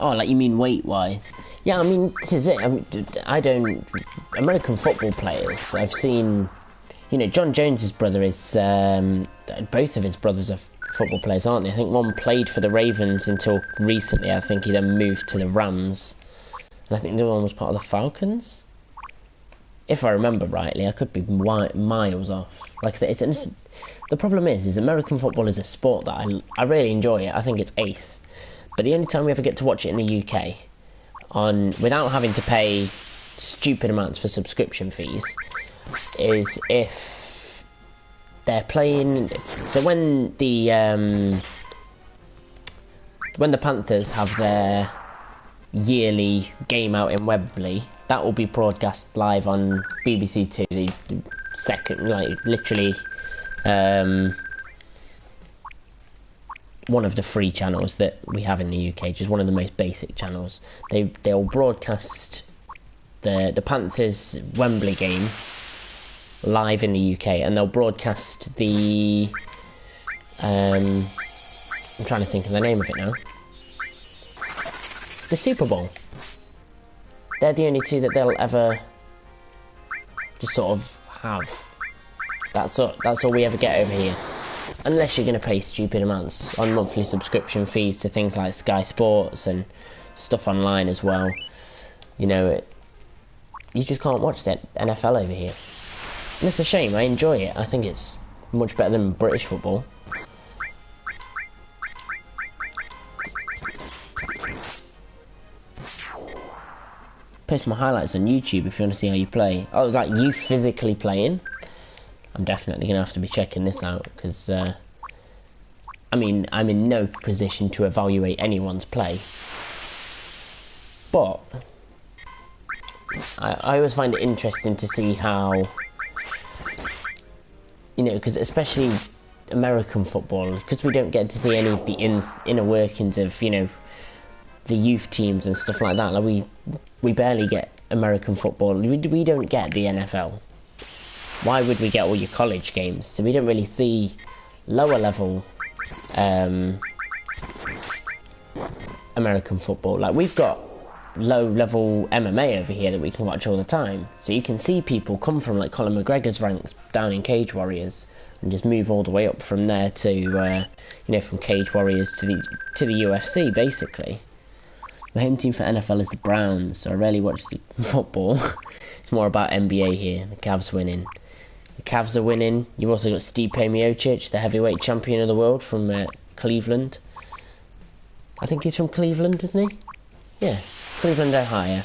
Oh, like you mean weight-wise? Yeah, I mean, this is it. I mean, American football players, I've seen, you know, John Jones's brother is, both of his brothers are football players, aren't they? I think one played for the Ravens until recently. I think he then moved to the Rams. And I think the other one was part of the Falcons. If I remember rightly, I could be miles off. Like I said, the problem is American football is a sport that I really enjoy it. I think it's ace. But the only time we ever get to watch it in the UK, without having to pay stupid amounts for subscription fees, is if they're playing. So when the Panthers have their yearly game out in Wembley, that will be broadcast live on BBC Two, the second, like literally. One of the free channels that we have in the UK, just one of the most basic channels. They'll broadcast the Panthers Wembley game live in the UK, and they'll broadcast the I'm trying to think of the name of it now. The Super Bowl. They're the only two that they'll ever just sort of have. That's all we ever get over here. Unless you're going to pay stupid amounts on monthly subscription fees to things like Sky Sports and stuff online as well. You know, you just can't watch that NFL over here. And it's a shame, I enjoy it. I think it's much better than British football. Post my highlights on YouTube if you want to see how you play. Oh, it was like you physically playing? I'm definitely going to have to be checking this out, because, I mean, I'm in no position to evaluate anyone's play. But I always find it interesting to see how, you know, because especially American football, because we don't get to see any of the inner workings of, you know, the youth teams and stuff like that. Like we barely get American football. We don't get the NFL. Why would we get all your college games? So we don't really see lower level American football. Like, we've got low level MMA over here that we can watch all the time. So you can see people come from like Conor McGregor's ranks down in Cage Warriors and just move all the way up from there to you know, from Cage Warriors to the UFC basically. My home team for NFL is the Browns, so I rarely watch the football. It's more about NBA here. The Cavs winning. The Cavs are winning. You've also got Stipe Miocic, the heavyweight champion of the world from Cleveland. I think he's from Cleveland, isn't he? Yeah, Cleveland, Ohio.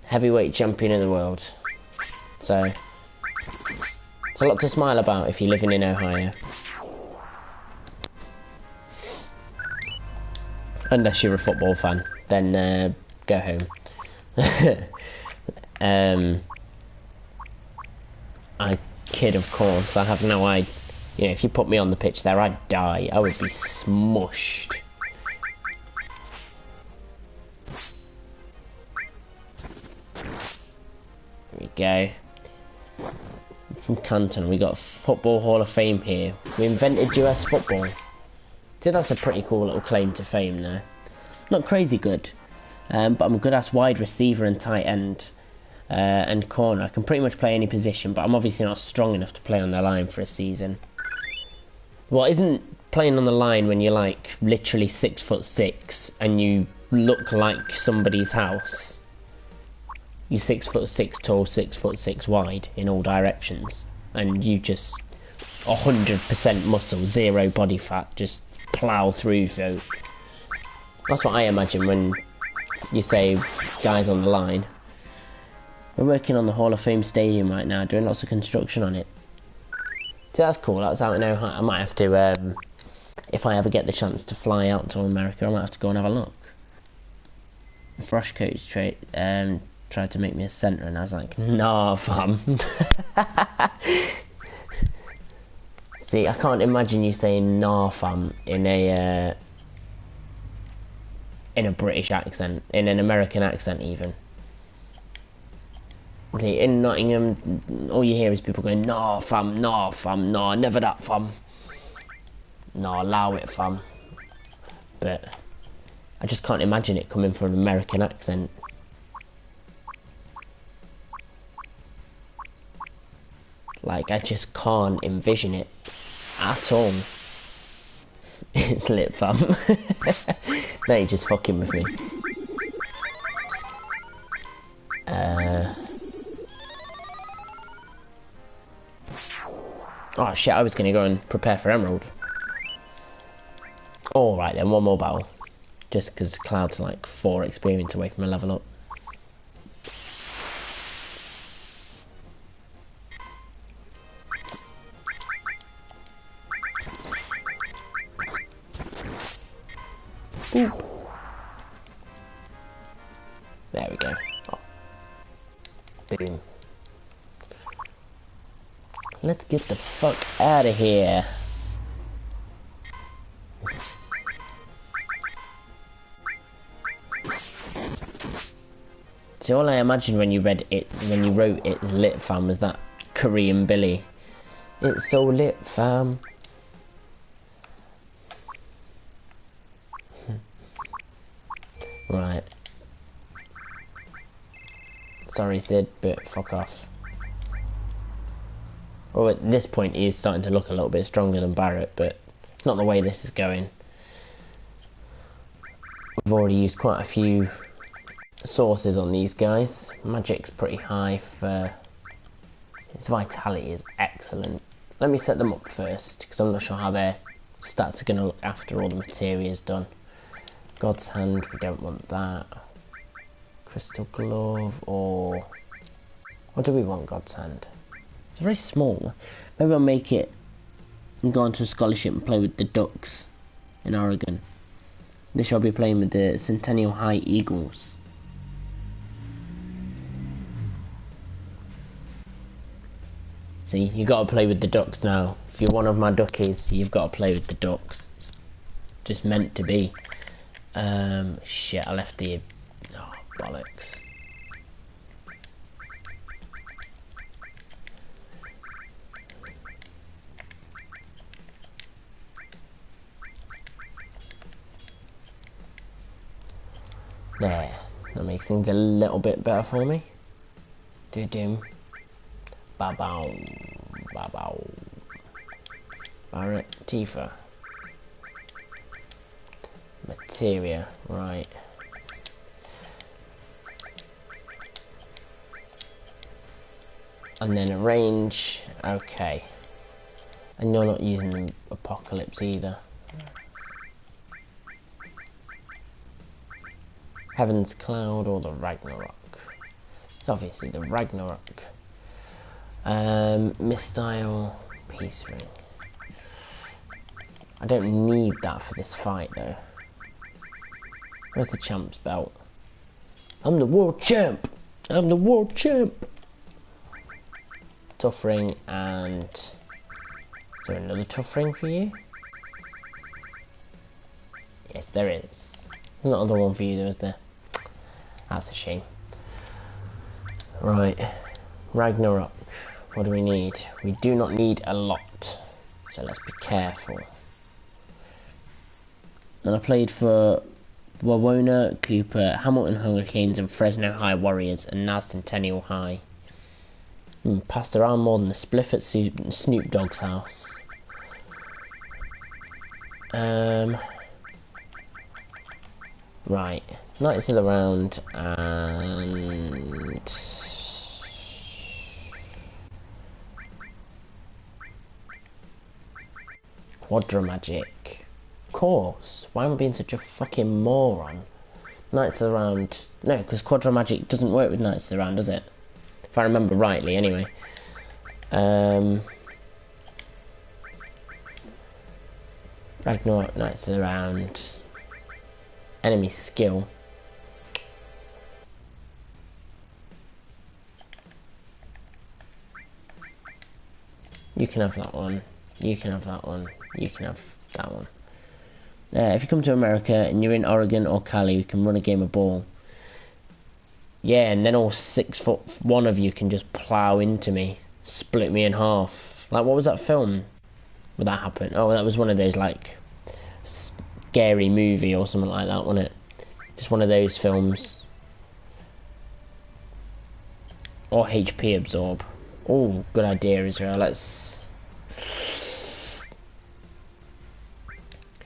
Heavyweight champion of the world. So, it's a lot to smile about if you're living in Ohio. Unless you're a football fan, then go home. I kid, of course. I have no idea. You know, if you put me on the pitch there, I'd die. I would be smushed. There we go. From Canton, we got Football Hall of Fame here. We invented US football. So that's a pretty cool little claim to fame there. Not crazy good, but I'm a good ass wide receiver and tight end and corner. I can pretty much play any position, but I'm obviously not strong enough to play on the line for a season. Well, isn't playing on the line when you're like literally 6'6" and you look like somebody's house? You're 6'6" tall, 6'6" wide in all directions, and you just 100% muscle, 0 body fat, just plough through folk. That's what I imagine when you say guys on the line. We're working on the Hall of Fame Stadium right now, doing lots of construction on it. So that's cool, that's out in Ohio. I might have to, if I ever get the chance to fly out to America, I might have to go and have a look. The Frosh coach tried to make me a centre, and I was like, nah, fam. See, I can't imagine you saying nah, fam, in a British accent, in an American accent even. See, in Nottingham, all you hear is people going, nah, fam, nah, never that, fam. Nah, allow it, fam. But I just can't imagine it coming from an American accent. Like, I just can't envision it at all. It's lit, fam. No, you're just fucking with me. Oh shit, I was gonna go and prepare for Emerald. Alright then, one more battle. Just because Cloud's like 4 experience away from a level up. Ooh. There we go. Oh. Boom. Let's get the fuck out of here. See, all I imagined when you wrote it's lit, fam, was that Korean Billy. It's so lit, fam. Right. Sorry, Sid, but fuck off. Well, at this point, he's starting to look a little bit stronger than Barrett, but it's not the way this is going. We've already used quite a few sources on these guys. Magic's pretty high for... Its vitality is excellent. Let me set them up first, because I'm not sure how their stats are going to look after all the materia is done. God's Hand, we don't want that. Crystal Glove, or... What do we want, God's Hand? It's very small. Maybe I'll make it and go on to a scholarship and play with the Ducks in Oregon. This year I'll be playing with the Centennial High Eagles. See, you got to play with the Ducks now. If you're one of my Duckies, you've got to play with the Ducks. It's just meant to be. Shit, I left the... Oh, bollocks. There, that makes things a little bit better for me. Do-doom. Ba-bow. Ba-bow. Barrett, Tifa. Materia, right. And then a range, okay. And you're not using the Apocalypse either. Heaven's Cloud or the Ragnarok. It's obviously the Ragnarok. Mistile, Peace Ring. I don't need that for this fight though. Where's the champ's belt? I'm the world champ! I'm the world champ! Tough ring, and... Is there another tough ring for you? Yes, there is. There's another one for you though, is there? That's a shame. Right. Ragnarok. What do we need? We do not need a lot. So let's be careful. And I played for Wawona, Cooper, Hamilton Hurricanes and Fresno High Warriors and now Centennial High. Passed around more than a spliff at Snoop Dogg's house. Right. Knights of the Round and... Quadramagic. Of course. Why am I being such a fucking moron? Knights of the Round... No, because Quadramagic doesn't work with Knights of the Round, does it? If I remember rightly, anyway. Ragnarok, Knights of the Round. Enemy skill. You can have that one. You can have that one. You can have that one. If you come to America and you're in Oregon or Cali, we can run a game of ball. Yeah, and then all 6'1" of you can just plow into me, split me in half. Like, what was that film where that happened? Oh, that was one of those, like, scary movie or something like that, wasn't it? Just one of those films. Or HP absorb. Oh, good idea, Israel. Let's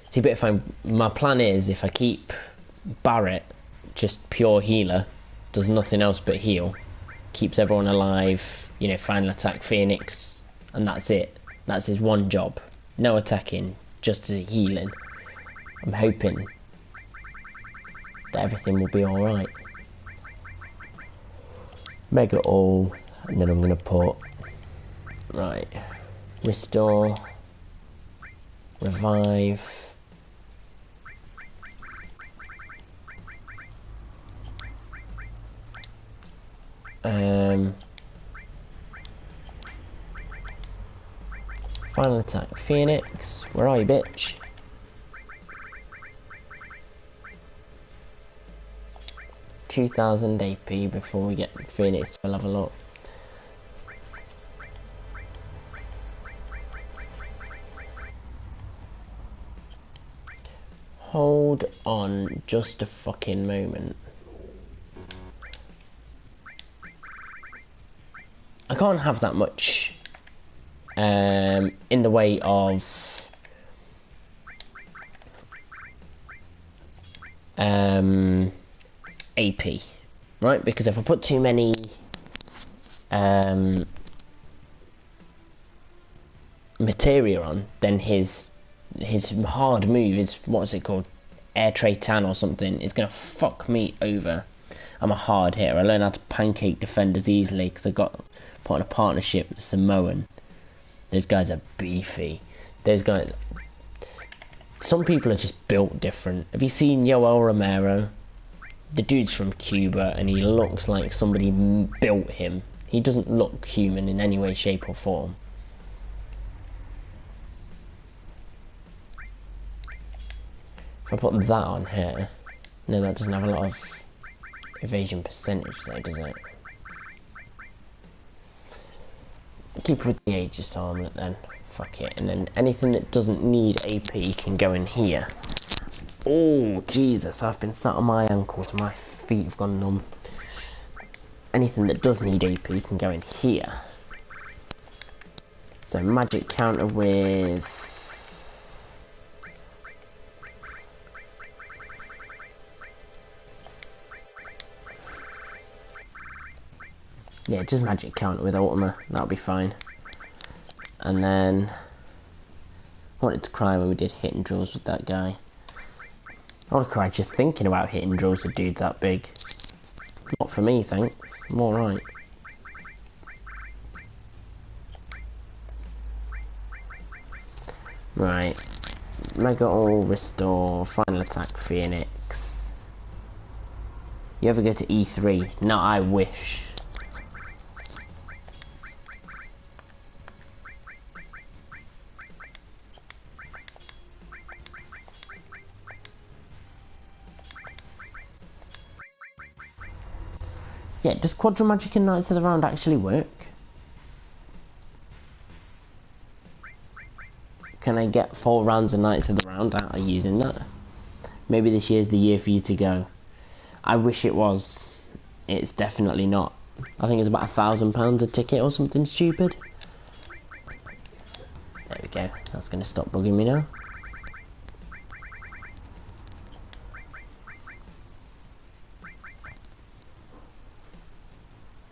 see. But my plan is, if I keep Barrett just pure healer, does nothing else but heal, keeps everyone alive, you know, final attack Phoenix, and that's it. That's his one job. No attacking, just healing. I'm hoping that everything will be alright. Mega all, and then I'm going to put, right, restore, revive, final attack Phoenix, where are you, bitch? $2,000 AP before we get Phoenix to level up. Hold on just a fucking moment. I can't have that much in the way of AP, right? Because if I put too many materia on, then his hard move is, what's it called, air tray tan or something, is gonna fuck me over. I'm a hard hitter. I learned how to pancake defenders easily because I got put in a partnership with Samoan. Those guys are beefy. Those guys, some people are just built different. Have you seen Yoel Romero? The dude's from Cuba and he looks like somebody built him. He doesn't look human in any way, shape or form. If I put that on here, no, that doesn't have a lot of evasion percentage though, does it? Keep it with the Aegis armlet then. Fuck it. And then anything that doesn't need AP can go in here. Oh, Jesus, I've been sat on my ankles, my feet have gone numb. Anything that does need AP can go in here. So magic counter with... yeah, just magic counter with Ultima, that'll be fine. And then... I wanted to cry when we did hit and drills with that guy. I would have cried just thinking about hitting drills with dudes that big. Not for me, thanks. I'm alright. Right. Mega All, Restore, Final Attack, Phoenix. You ever go to E3? No, I wish. Yeah, does Quadra Magic and Knights of the Round actually work? Can I get 4 rounds of Knights of the Round out of using that? Maybe this year's the year for you to go. I wish it was. It's definitely not. I think it's about £1,000 a ticket or something stupid. There we go. That's going to stop bugging me now.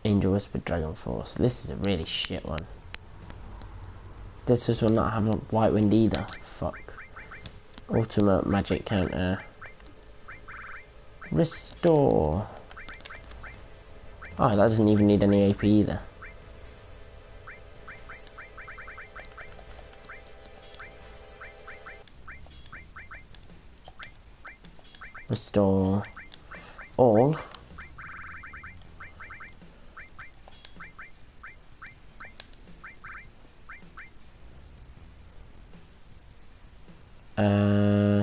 Angel Whispered Dragon Force. This is a really shit one. This will not have a White Wind either. Fuck. Ultimate Magic Counter. Restore. Oh, that doesn't even need any AP either. Restore all.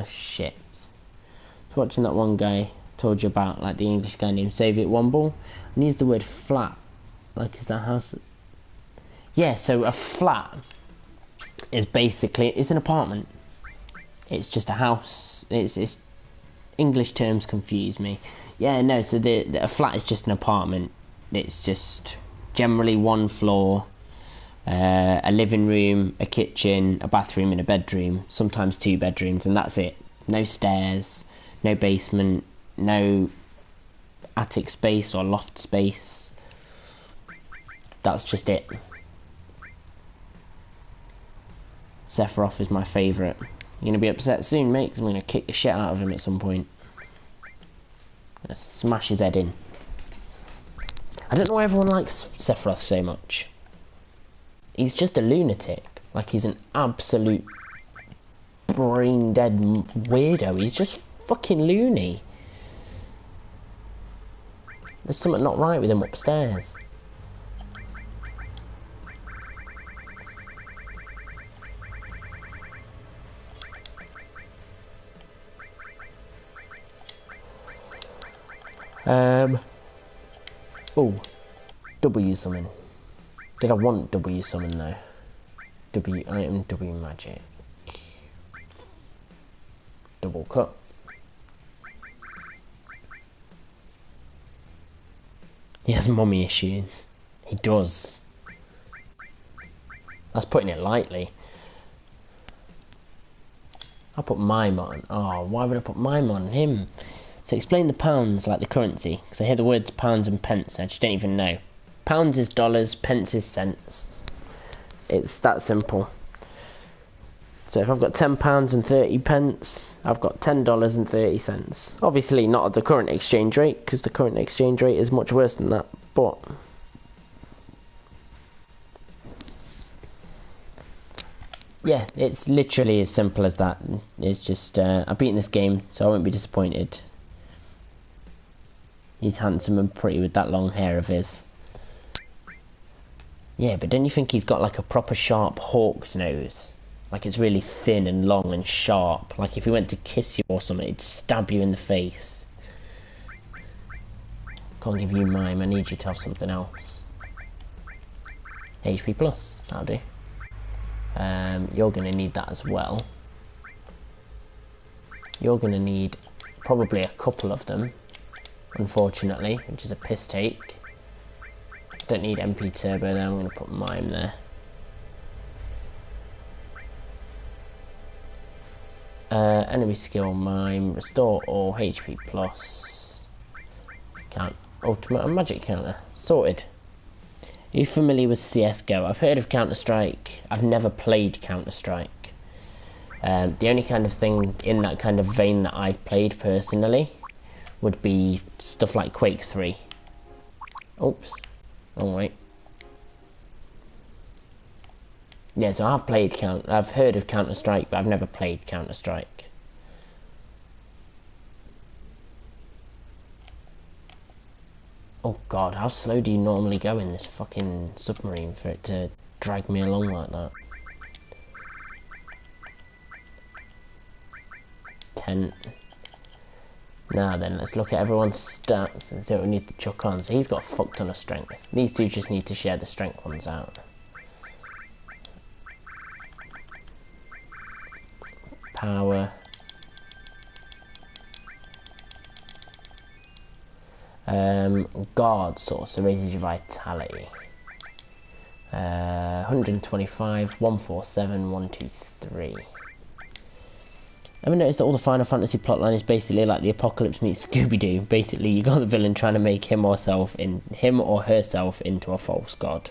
Shit. I was watching that one guy told you about, like the English guy named Save It One Ball, and he used the word flat. Like, is that house? Yeah, so a flat is basically, it's an apartment. It's just a house. It's English terms confuse me. Yeah, no, so a flat is just an apartment. It's just generally one floor, a living room, a kitchen, a bathroom and a bedroom, sometimes 2 bedrooms, and that's it. No stairs, no basement, no attic space or loft space. That's just it. Sephiroth is my favourite. You're going to be upset soon, mate, because I'm going to kick the shit out of him at some point. I'm going to smash his head in. I don't know why everyone likes Sephiroth so much. He's just a lunatic. Like, he's an absolute brain-dead weirdo. He's just fucking loony. There's something not right with him upstairs. Oh, W summon. Did I want W summon though? W item, W magic. Double cut. He has mummy issues. He does. That's putting it lightly. I'll put mime on. Oh, why would I put mime on him? So explain the pounds like the currency, because I hear the words pounds and pence, I just don't even know. Pounds is dollars, pence is cents. It's that simple. So if I've got £10 and 30 pence, I've got $10 and 30 cents. Obviously not at the current exchange rate, because the current exchange rate is much worse than that, but yeah, it's literally as simple as that. It's just, I've beaten this game, so I won't be disappointed. He's handsome and pretty with that long hair of his. Yeah, but don't you think he's got like a proper sharp hawk's nose? Like it's really thin and long and sharp. Like if he went to kiss you or something, it'd stab you in the face. Can't give you mime, I need you to have something else. HP plus, that'll do. You're going to need that as well. You're going to need probably a couple of them, unfortunately, which is a piss take. Don't need MP turbo there, I'm going to put mime there. Enemy skill mime, restore all HP plus. Count ultimate and magic counter. Sorted. Are you familiar with CSGO? I've heard of Counter-Strike. I've never played Counter-Strike. The only kind of thing in that kind of vein that I've played personally would be stuff like Quake 3. Oops. Oh wait. Yeah, so I've heard of Counter-Strike, but I've never played Counter-Strike. Oh god, how slow do you normally go in this fucking submarine for it to drag me along like that? 10. Now then, let's look at everyone's stats and see what we need to chuck on. So he's got a fuck ton of strength. These two just need to share the strength ones out. Power. Guard source, so raises your vitality. 125, 147, 123. Ever noticed that all the Final Fantasy plotline is basically like the Apocalypse meets Scooby-Doo? Basically, you got the villain trying to make him or herself into a false god.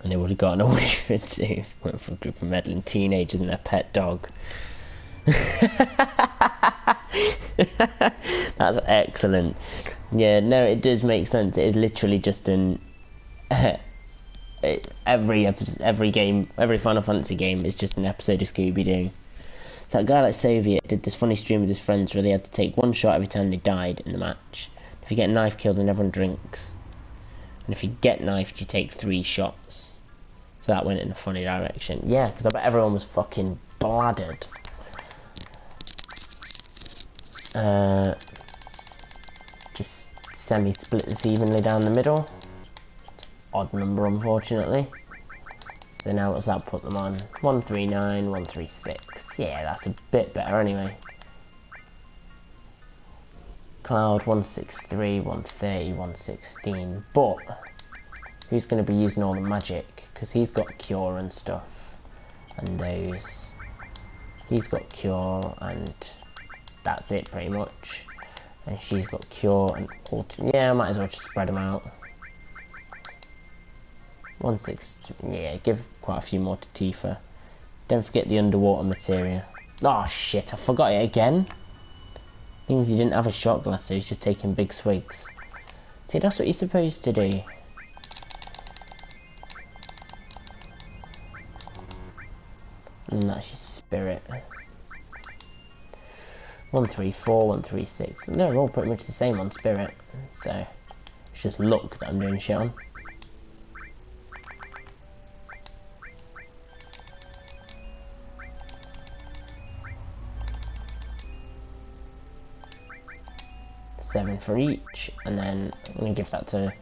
And they would have gotten away with it too. Went for a group of meddling teenagers and their pet dog. That's excellent. Yeah, no, it does make sense. It is literally just an every Final Fantasy game is just an episode of Scooby-Doo. So that guy like Soviet did this funny stream with his friends where they had to take one shot every time they died in the match. If you get knife killed, then everyone drinks, and if you get knifed, you take 3 shots. So that went in a funny direction. Yeah, because I bet everyone was fucking bladdered. Just semi-split this evenly down the middle. Odd number, unfortunately. So now what's that put them on? 139, 136. Yeah, that's a bit better anyway. Cloud 163, 130, 116. But who's going to be using all the magic? Because he's got cure and stuff. And those. He's got cure and that's it pretty much. And she's got cure and yeah, I might as well just spread them out. 160, yeah, give quite a few more to Tifa. Don't forget the underwater materia. Oh shit, I forgot it again. Means he didn't have a shot glass, so he's just taking big swigs. See, that's what you're supposed to do. And that's your spirit. 134, 136. They're all pretty much the same on spirit, so it's just luck that I'm doing shit on. Seven for each, and then I'm going to give that to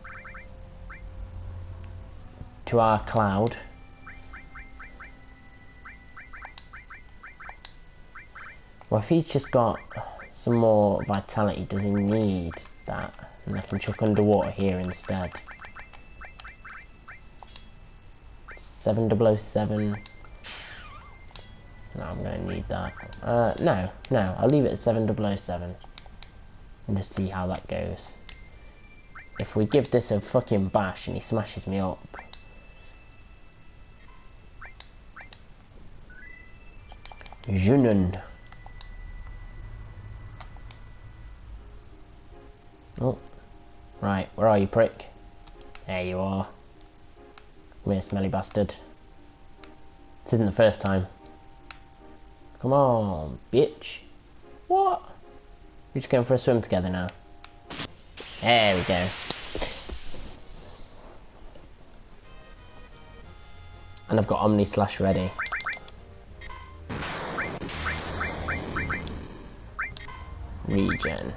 our Cloud. Well, if he's just got some more vitality, does he need that? And I can chuck underwater here instead. 7007. No, I'm going to need that. No, I'll leave it at 7007. And just see how that goes. If we give this a fucking bash and he smashes me up. Junon. Oh. Right, where are you, prick? There you are. Come here, smelly bastard. This isn't the first time. Come on, bitch. What? We're just going for a swim together now. There we go. And I've got Omni Slash ready. Regen.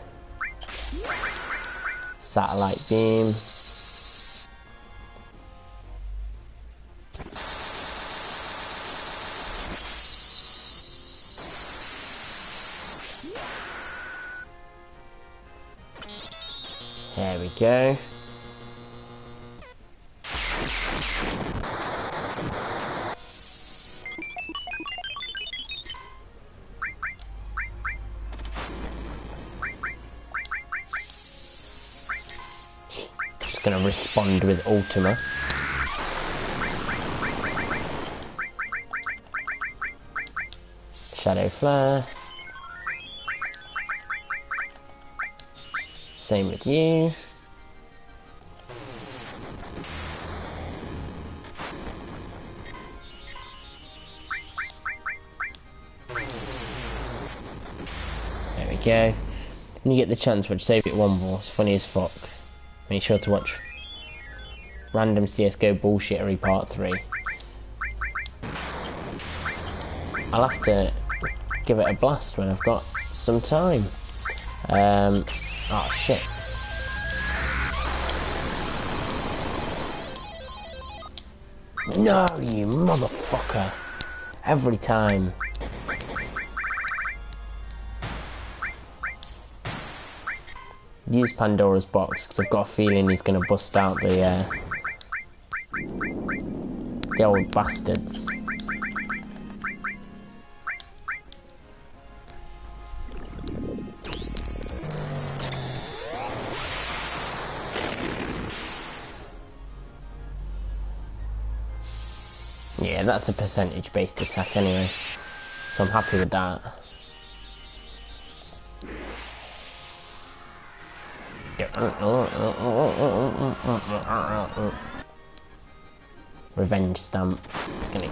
Satellite beam. There we go. Just gonna respond with Ultima. Shadow Flare. Same with you. There we go. When you get the chance, we'll save it one more. It's funny as fuck. Make sure to watch Random CSGO Bullshittery Part 3. I'll have to give it a blast when I've got some time. Oh shit. No, you motherfucker. Every time. Use Pandora's box because I've got a feeling he's going to bust out the old bastards. Yeah, that's a percentage-based attack anyway, so I'm happy with that. Revenge stamp. It's gonna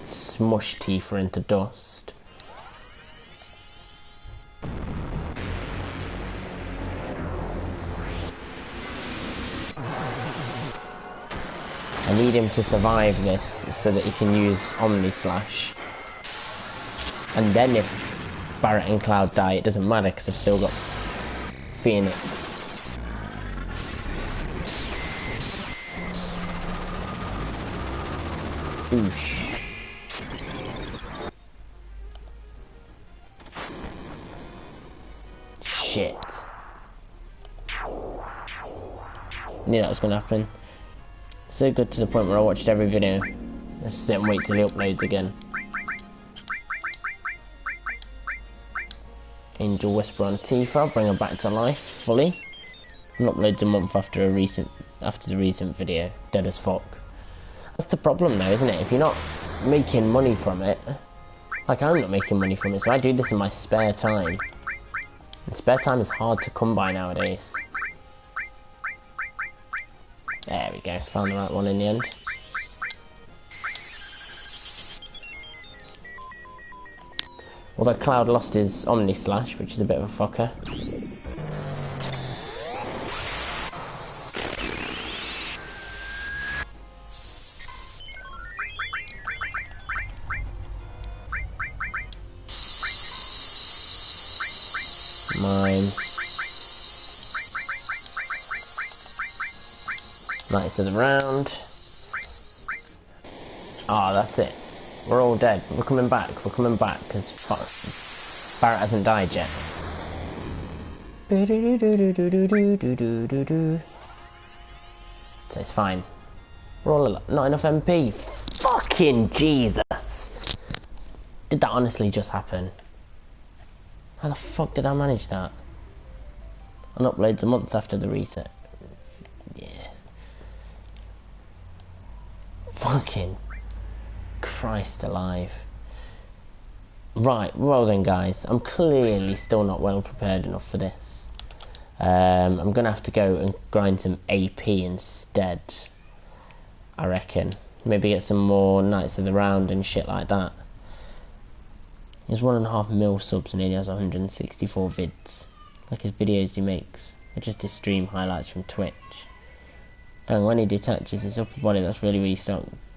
smush Tifa into dust. I need him to survive this so that he can use Omni Slash. And then if Barret and Cloud die, it doesn't matter because I've still got Phoenix. Oosh. Shit. Knew that was gonna happen. So good to the point where I watched every video. Let's sit and wait till he uploads again. Angel Whisper on Tifa, bring her back to life fully. And uploads a month after the recent video. Dead as fuck. That's the problem though, isn't it? If you're not making money from it, like I'm not making money from it, so I do this in my spare time. And spare time is hard to come by nowadays. There we go, found the right one in the end. Although Cloud lost his Omni Slash, which is a bit of a fucker. Mine. Knights of the Round. Ah, that's it. We're all dead. We're coming back. We're coming back because Barret hasn't died yet. So it's fine. We're all alive. Not enough MP. Fucking Jesus! Did that honestly just happen? How the fuck did I manage that? And uploads a month after the reset. Yeah. Fucking Christ alive. Right, well then guys, I'm clearly still not well prepared enough for this. I'm gonna have to go and grind some AP instead, I reckon. Maybe get some more Knights of the Round and shit like that. He has 1.5 mil subs and he has 164 vids. Like his videos he makes are just his stream highlights from Twitch. And when he detaches his upper body, that's really where you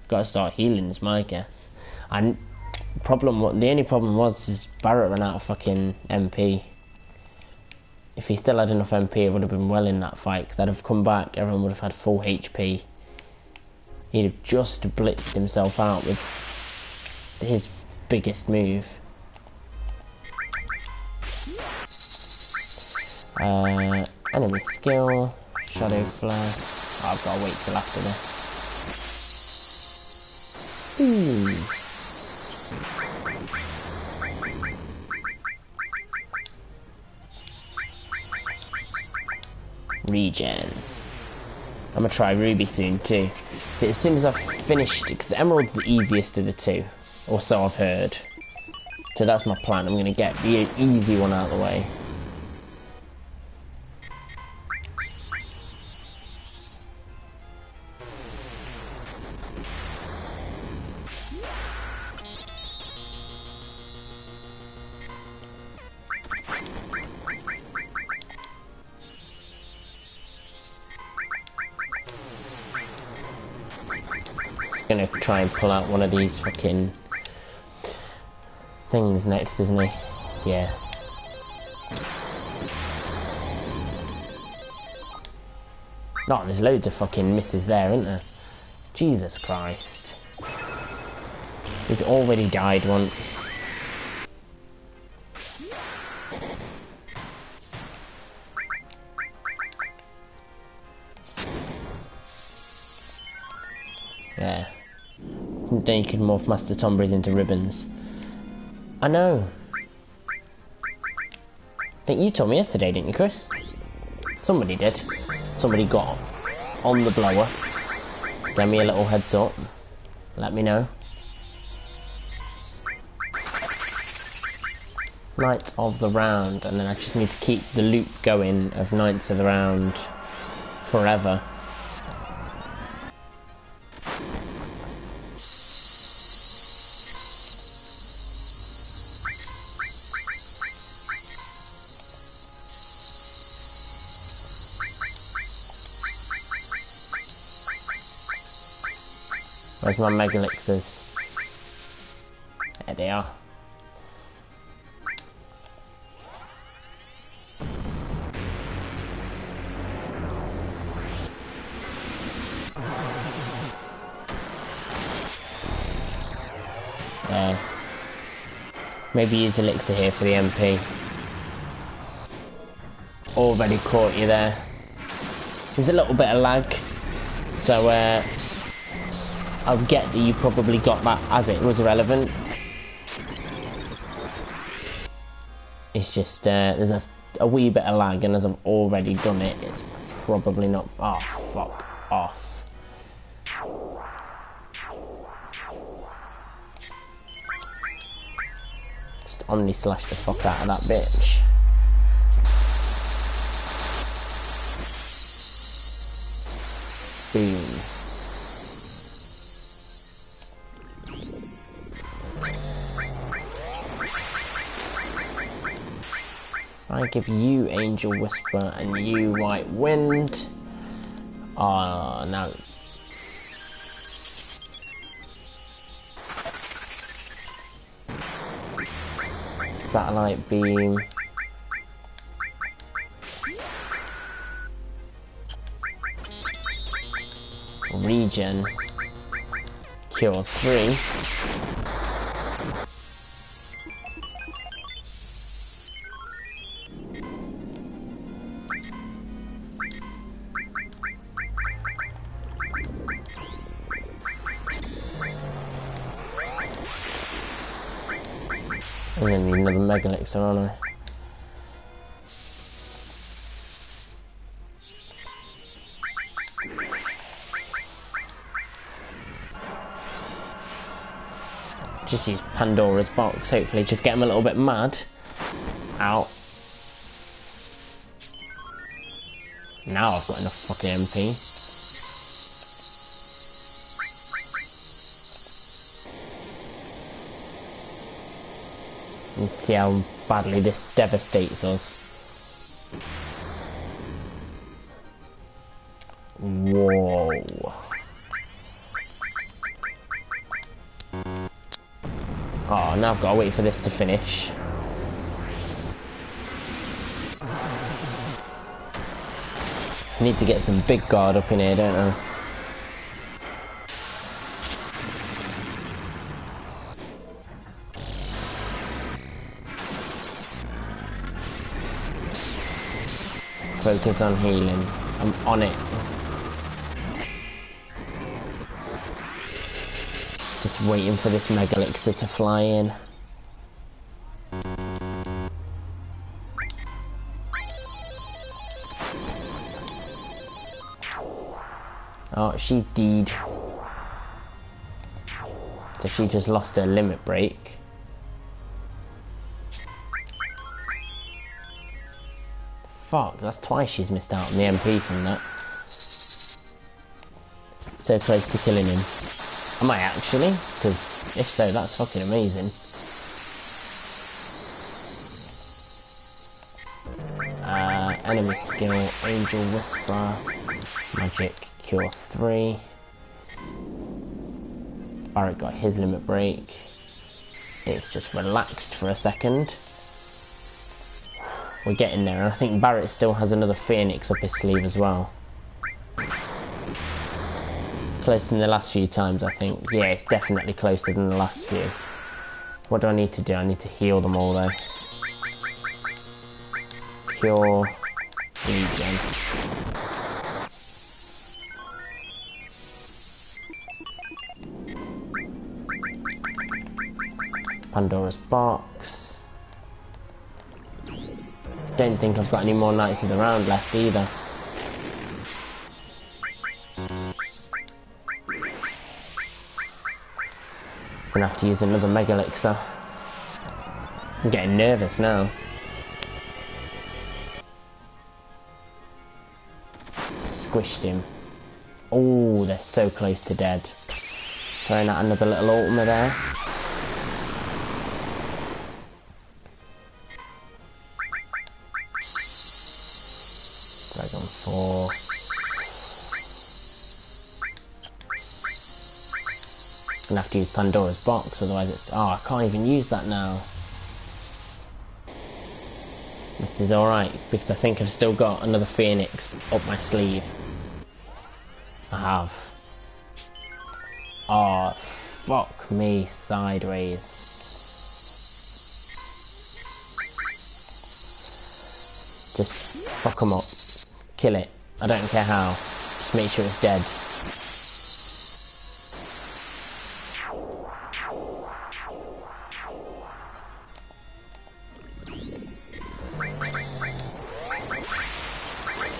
gotta start healing, is my guess. And the only problem was Barret ran out of fucking MP. If he still had enough MP, it would have been well in that fight, because I'd have come back, everyone would have had full HP. He'd have just blitzed himself out with his biggest move. Enemy skill, Shadow Flare. Oh, I've got to wait till after this. Ooh. Regen. I'm gonna try Ruby soon too. So as soon as I've finished, because Emerald's the easiest of the two, or so I've heard. So that's my plan. I'm gonna get the easy one out of the way. Gonna try and pull out one of these fucking things next, isn't he? Yeah. No, there's loads of fucking misses there, isn't there? Jesus Christ. He's already died once. Yeah. Then you can morph Master Tomberries into ribbons. I know. I think you told me yesterday, didn't you, Chris? Somebody did. Somebody got on the blower. Gave me a little heads up. Let me know. Knights of the round, and then I just need to keep the loop going of Knights of the round forever. Where's my Mega Elixirs? There they are. There. Maybe use Elixir here for the MP. Already caught you there. There's a little bit of lag, so I'll get that you probably got that as it was relevant. It's just there's a wee bit of lag, and as I've already done it, it's probably not. Oh, fuck off. Just Omni slash the fuck out of that bitch. Boom. I give you Angel Whisper and you White Wind. No. Satellite Beam. Regen. Cure 3. I'm gonna need another Mega Elixir, aren't I? Just use Pandora's box, hopefully just get him a little bit mad. Out. Now I've got enough fucking MP. Let's see how badly this devastates us. Whoa. Oh, now I've got to wait for this to finish. Need to get some big guard up in here, don't I? Focus on healing. I'm on it. Just waiting for this Mega Elixir to fly in. Oh, she deed. So she just lost her limit break. Fuck, that's twice she's missed out on the MP from that. So close to killing him. Am I actually? Because if so, that's fucking amazing. Enemy skill, Angel Whisper, Magic, Cure 3. Barrett got his limit break. It's just relaxed for a second. We're getting there, and I think Barrett still has another Phoenix up his sleeve as well. closer than the last few times, I think. Yeah, it's definitely closer than the last few. What do I need to do? I need to heal them all, though. Cure. Regen. Pandora's box. Don't think I've got any more Knights of the Round left either. Gonna have to use another Mega Elixir. I'm getting nervous now. Squished him. Oh, they're so close to dead. Throwing out another little Ultima there. Dragon Force. Gonna have to use Pandora's box, otherwise it's... Oh, I can't even use that now. This is alright, because I think I've still got another Phoenix up my sleeve. I have. Oh, fuck me sideways. Just fuck them up. Kill it. I don't care how. Just make sure it's dead.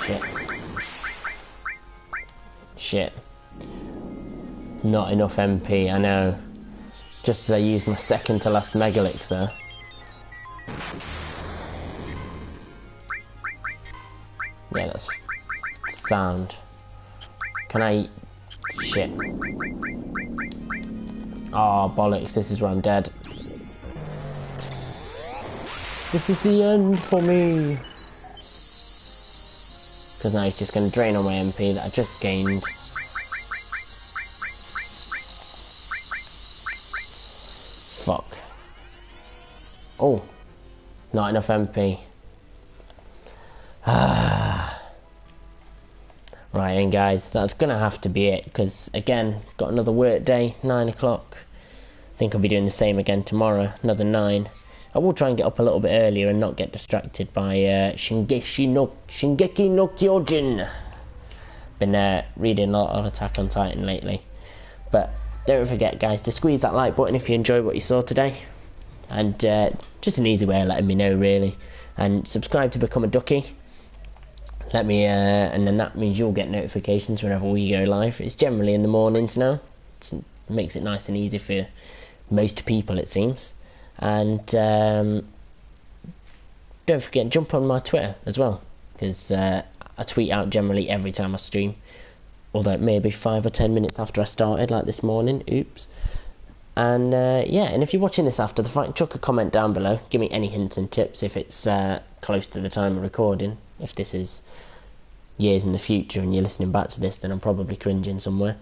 Shit. Shit. Not enough MP, I know. Just as I used my second to last Mega Elixir. Yeah, that's sound. Can I... Shit. Oh, bollocks, this is where I'm dead. This is the end for me. Because now he's just going to drain all my MP that I just gained. Fuck. Oh. Not enough MP. Right, and guys, that's going to have to be it. Because, again, got another work day, 9 o'clock. I think I'll be doing the same again tomorrow, another 9. I will try and get up a little bit earlier and not get distracted by Shingeki no Kyojin. Been reading a lot of Attack on Titan lately. But don't forget, guys, to squeeze that like button if you enjoyed what you saw today. And just an easy way of letting me know, really. And subscribe to become a ducky. Let me, and then that means you'll get notifications whenever we go live. It's generally in the mornings now. It makes it nice and easy for most people, it seems. And don't forget, jump on my Twitter as well, because I tweet out generally every time I stream, although maybe 5 or 10 minutes after I started, like this morning. Oops. And yeah, and if you're watching this after the fight, chuck a comment down below, give me any hints and tips if it's close to the time of recording. If this is years in the future and you're listening back to this, then I'm probably cringing somewhere.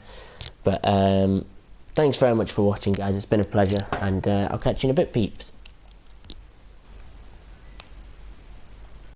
But thanks very much for watching, guys. It's been a pleasure, and I'll catch you in a bit, peeps.